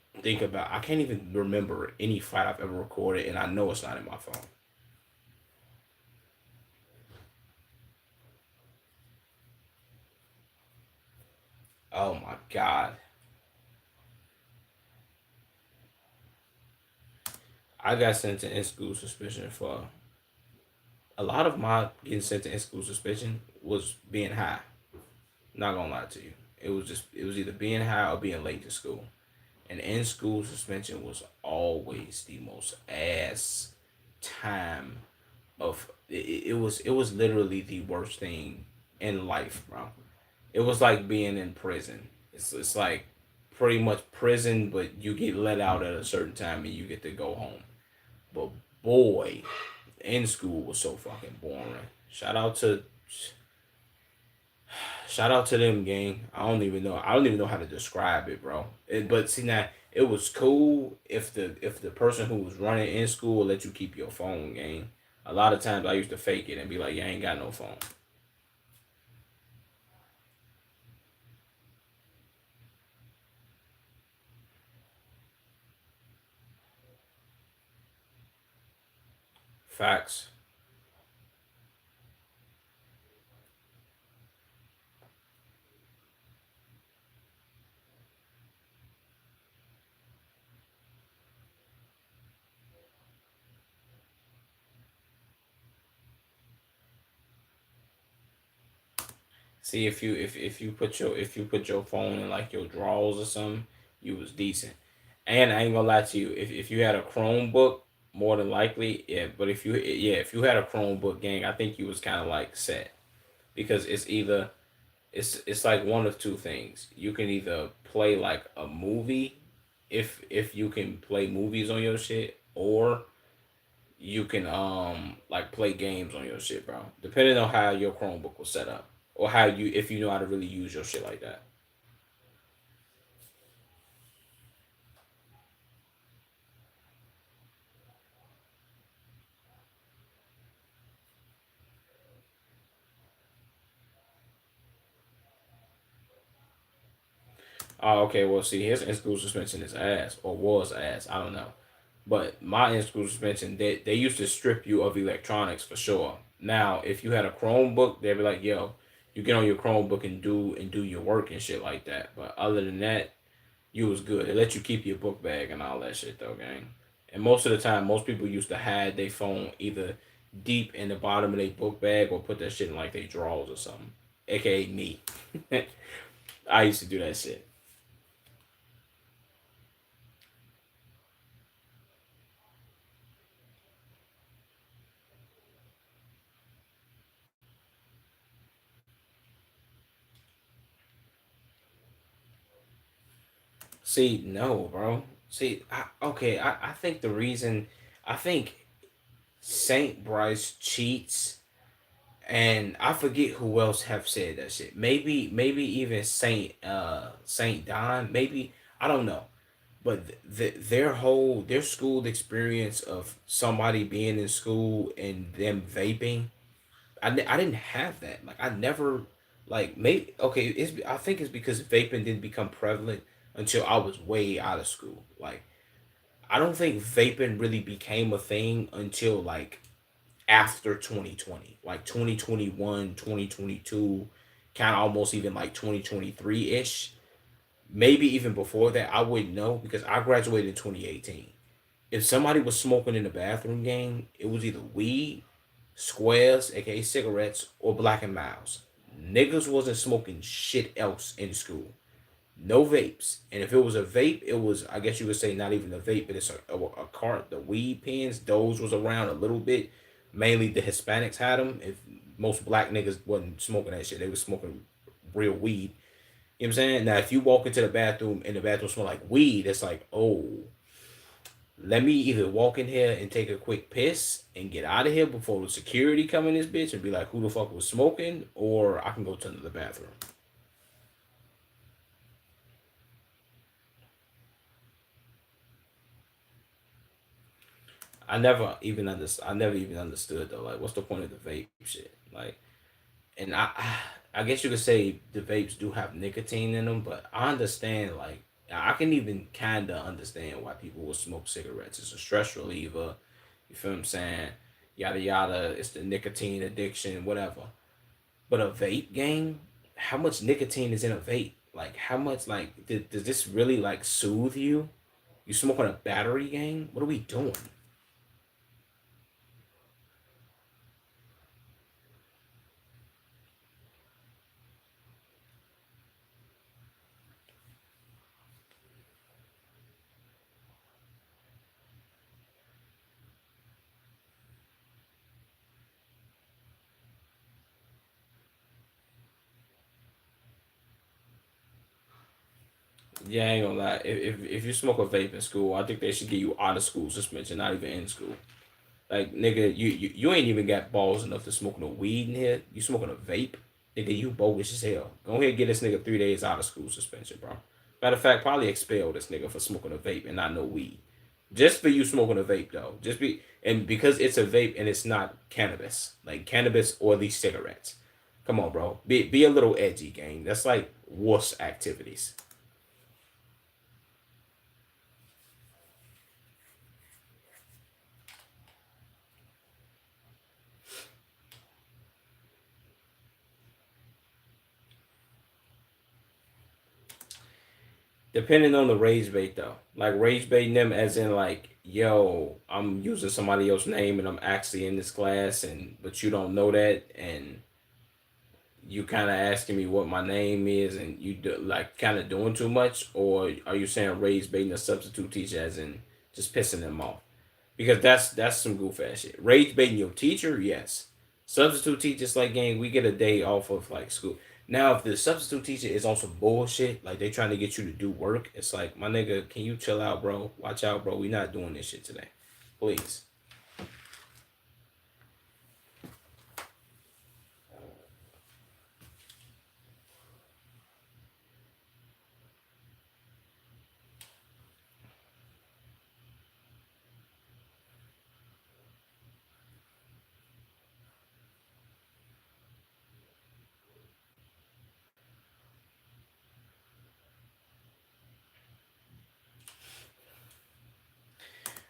even remember any fight I've ever recorded, and I know it's not in my phone. Oh my god, I got sent to in school suspension for a lot of my getting sent to in school suspension was being high. Not gonna lie to you, it was either being high or being late to school. And in school suspension was always the most ass time of it was literally the worst thing in life, bro. It was like being in prison. It's like pretty much prison, but you get let out at a certain time and you get to go home. But boy, in school was so fucking boring. Shout out to them, gang. I don't even know how to describe it, bro. But see now, it was cool if the person who was running in school let you keep your phone, gang. A lot of times I used to fake it and be like, "Yeah, I ain't got no phone." Facts. See, if you put your phone in like your drawers or something, you was decent. And I ain't gonna lie to you, if you had a Chromebook, more than likely, yeah. But if you had a Chromebook, gang, I think you was kind of like set, because it's either it's like one of two things. You can either play like a movie, if you can play movies on your shit, or you can like play games on your shit, bro. Depending on how your Chromebook was set up, or how you if you know how to really use your shit like that. Oh, okay. Well, see, his in school suspension is ass, or was ass. I don't know. But my in school suspension, they used to strip you of electronics for sure. Now, if you had a Chromebook, they'd be like, "Yo, you get on your Chromebook and do your work and shit like that." But other than that, you was good. They let you keep your book bag and all that shit though, gang. And most of the time, most people used to hide their phone either deep in the bottom of their book bag or put that shit in like their drawers or something. AKA me. I used to do that shit. See, no, bro. See, I think the reason, I think Saint Bryce cheats, and I forget who else have said that shit. Maybe even Saint Don. Maybe I don't know. But their school experience of somebody being in school and them vaping, I didn't have that. Like I never, like, maybe okay. I think it's because vaping didn't become prevalent until I was way out of school. Like I don't think vaping really became a thing until like after 2020, like 2021, 2022, kind of almost even like 2023 ish. Maybe even before that, I wouldn't know because I graduated in 2018. If somebody was smoking in the bathroom, gang, it was either weed, squares, aka cigarettes, or Black and Miles. Niggas wasn't smoking shit else in school. No vapes. And if it was a vape, it was, I guess you would say, not even a vape, but it's a cart. The weed pens, those was around a little bit. Mainly the Hispanics had them. If most black niggas wasn't smoking that shit, they was smoking real weed. You know what I'm saying? Now, if you walk into the bathroom and the bathroom smell like weed, it's like, oh, let me either walk in here and take a quick piss and get out of here before the security come in this bitch and be like, who the fuck was smoking, or I can go to the bathroom. I never even understood though. Like, what's the point of the vape shit? Like, and I guess you could say the vapes do have nicotine in them, but I understand. Like, I can even kind of understand why people will smoke cigarettes. It's a stress reliever. You feel what I'm saying? Yada yada. It's the nicotine addiction, whatever. But a vape game, how much nicotine is in a vape? Like, how much, like, does this really like soothe you? You smoking a battery game? What are we doing? Yeah, I ain't gonna lie. If you smoke a vape in school, I think they should get you out of school suspension, not even in school. Like, nigga, you ain't even got balls enough to smoke no weed in here. You smoking a vape, nigga? You bogus as hell. Go ahead and get this nigga 3 days out of school suspension, bro. Matter of fact, probably expel this nigga for smoking a vape and not no weed. Just for you smoking a vape though. Just be and because it's a vape and it's not cannabis, like cannabis or these cigarettes. Come on, bro. Be a little edgy, gang. That's like wuss activities. Depending on the rage bait though. Like rage baiting them as in like, yo, I'm using somebody else's name and I'm actually in this class and but you don't know that and you kind of asking me what my name is and you do, like kind of doing too much, or are you saying rage baiting a substitute teacher as in just pissing them off? Because that's some goof ass shit. Rage baiting your teacher, yes. Substitute teachers, like, gang, we get a day off of like school. Now, if the substitute teacher is on some bullshit, like they trying to get you to do work, it's like, my nigga, can you chill out, bro? Watch out, bro. We not doing this shit today, please.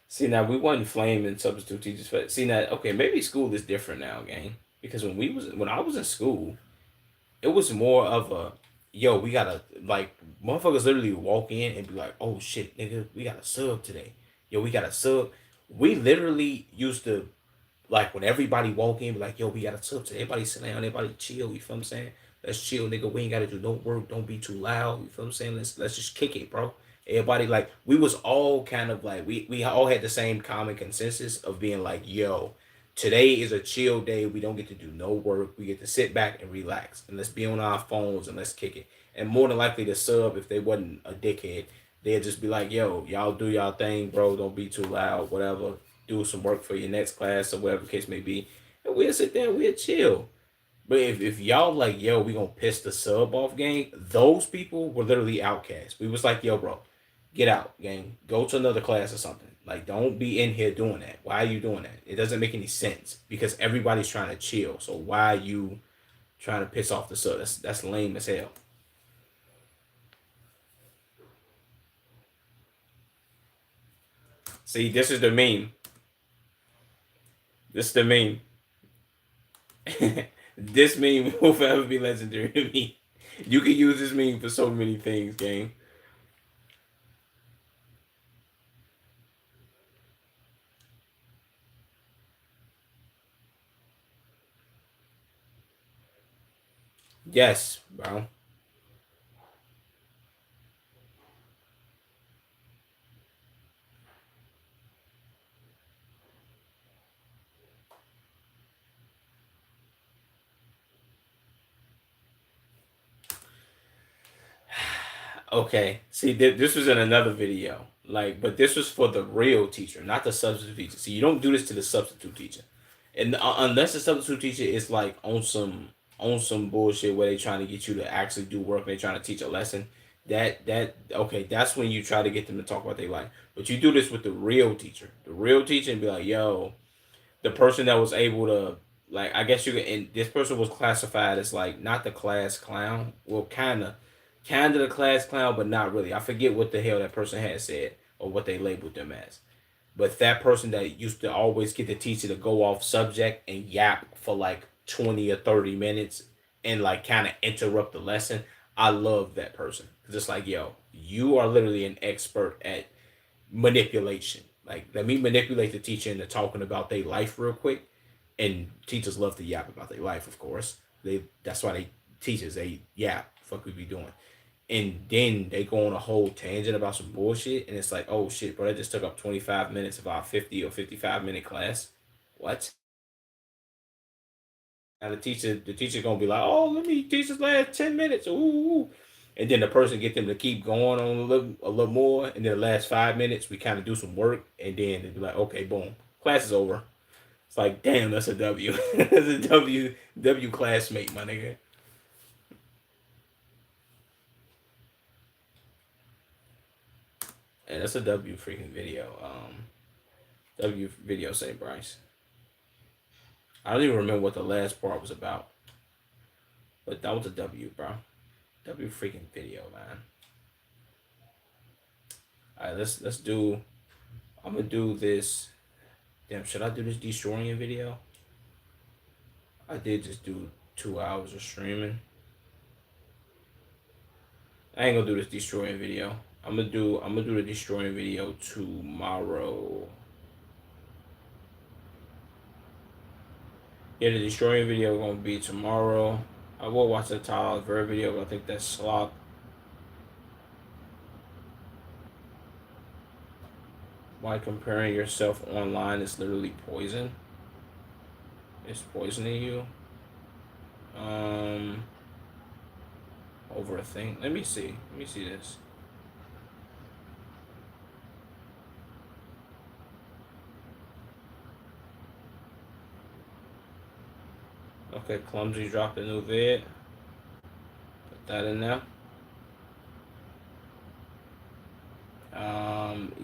See, now we wasn't flaming substitute teachers for. See, now, okay, maybe school is different now, gang. Because when I was in school, it was more of a, yo, we gotta, like, motherfuckers literally walk in and be like, oh shit, nigga, we got a sub today. Yo, we got a sub. We literally used to, like, when everybody walk in, be like, yo, we got a sub today. Everybody sit down, everybody chill. You feel what I'm saying? Let's chill, nigga. We ain't gotta do no work. Don't be too loud. You feel what I'm saying? Let's just kick it, bro. Everybody, like, we was all kind of like, we all had the same common consensus of being like, yo, today is a chill day. We don't get to do no work. We get to sit back and relax and let's be on our phones and let's kick it. And more than likely, the sub, if they wasn't a dickhead, they'd just be like, yo, y'all do y'all thing, bro. Don't be too loud, whatever. Do some work for your next class or whatever the case may be. And we'll sit there and we'll chill. But if y'all like, yo, we gonna piss the sub off, gang, those people were literally outcasts. We was like, yo, bro, get out, gang. Go to another class or something. Like, don't be in here doing that. Why are you doing that? It doesn't make any sense because everybody's trying to chill. So why are you trying to piss off the sub? That's lame as hell. See, this is the meme. This is the meme. This meme will forever be legendary to me. You can use this meme for so many things, gang. Yes, bro. Okay. See, this was in another video. Like, but this was for the real teacher, not the substitute teacher. See, you don't do this to the substitute teacher, and unless the substitute teacher is like on some bullshit where they trying to get you to actually do work, and they trying to teach a lesson. That okay, that's when you try to get them to talk about their life. But you do this with the real teacher, and be like, yo, the person that was able to, like, I guess you can, and this person was classified as like not the class clown, well, kind of the class clown, but not really. I forget what the hell that person had said or what they labeled them as. But that person that used to always get the teacher to go off subject and yap for like 20 or 30 minutes and like kind of interrupt the lesson, I love that person because it's like, yo, you are literally an expert at manipulation. Like, let me manipulate the teacher into talking about their life real quick. And teachers love to yap about their life, of course. That's why they teachers they yap. Fuck we be doing. And then they go on a whole tangent about some bullshit, and it's like, oh shit, bro, that just took up 25 minutes of our 50 or 55 minute class. What? Now the teacher gonna be like, oh, let me teach this last 10 minutes. Ooh. And then the person get them to keep going on a little more, and then the last 5 minutes we kind of do some work, and then they be like, okay, boom, class is over. It's like, damn, that's a W. That's a W classmate, my nigga. And that's a W freaking video. W video say Bryce. I don't even remember what the last part was about, but that was a W, bro. W freaking video, man. All right, let's do. I'm gonna do this. Damn, should I do this destroying video? I did just do 2 hours of streaming. I ain't gonna do this destroying video. I'm gonna do the destroying video tomorrow. Yeah, the destroying video gonna be tomorrow. I will watch the Tyler Ver video, but I think that's slop. Why comparing yourself online is literally poison? It's poisoning you. Over a thing. Let me see. Let me see this. Okay, Clumsy dropped a new vid. Put that in there.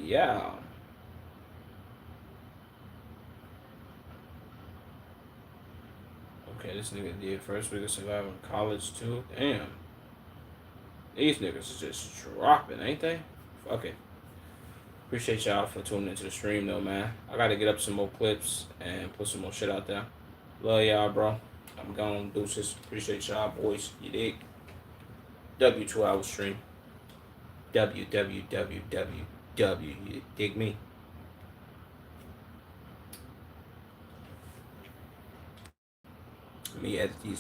Yeah. Okay, this nigga did first week of survival in college too. Damn. These niggas is just dropping, ain't they? Fuck it. Appreciate y'all for tuning into the stream though, man. I gotta get up some more clips and put some more shit out there. Love y'all, bro. I'm gone, deuces. Appreciate y'all, boys. You dig? W2 hour stream. WWWWW. You dig me? Let me edit these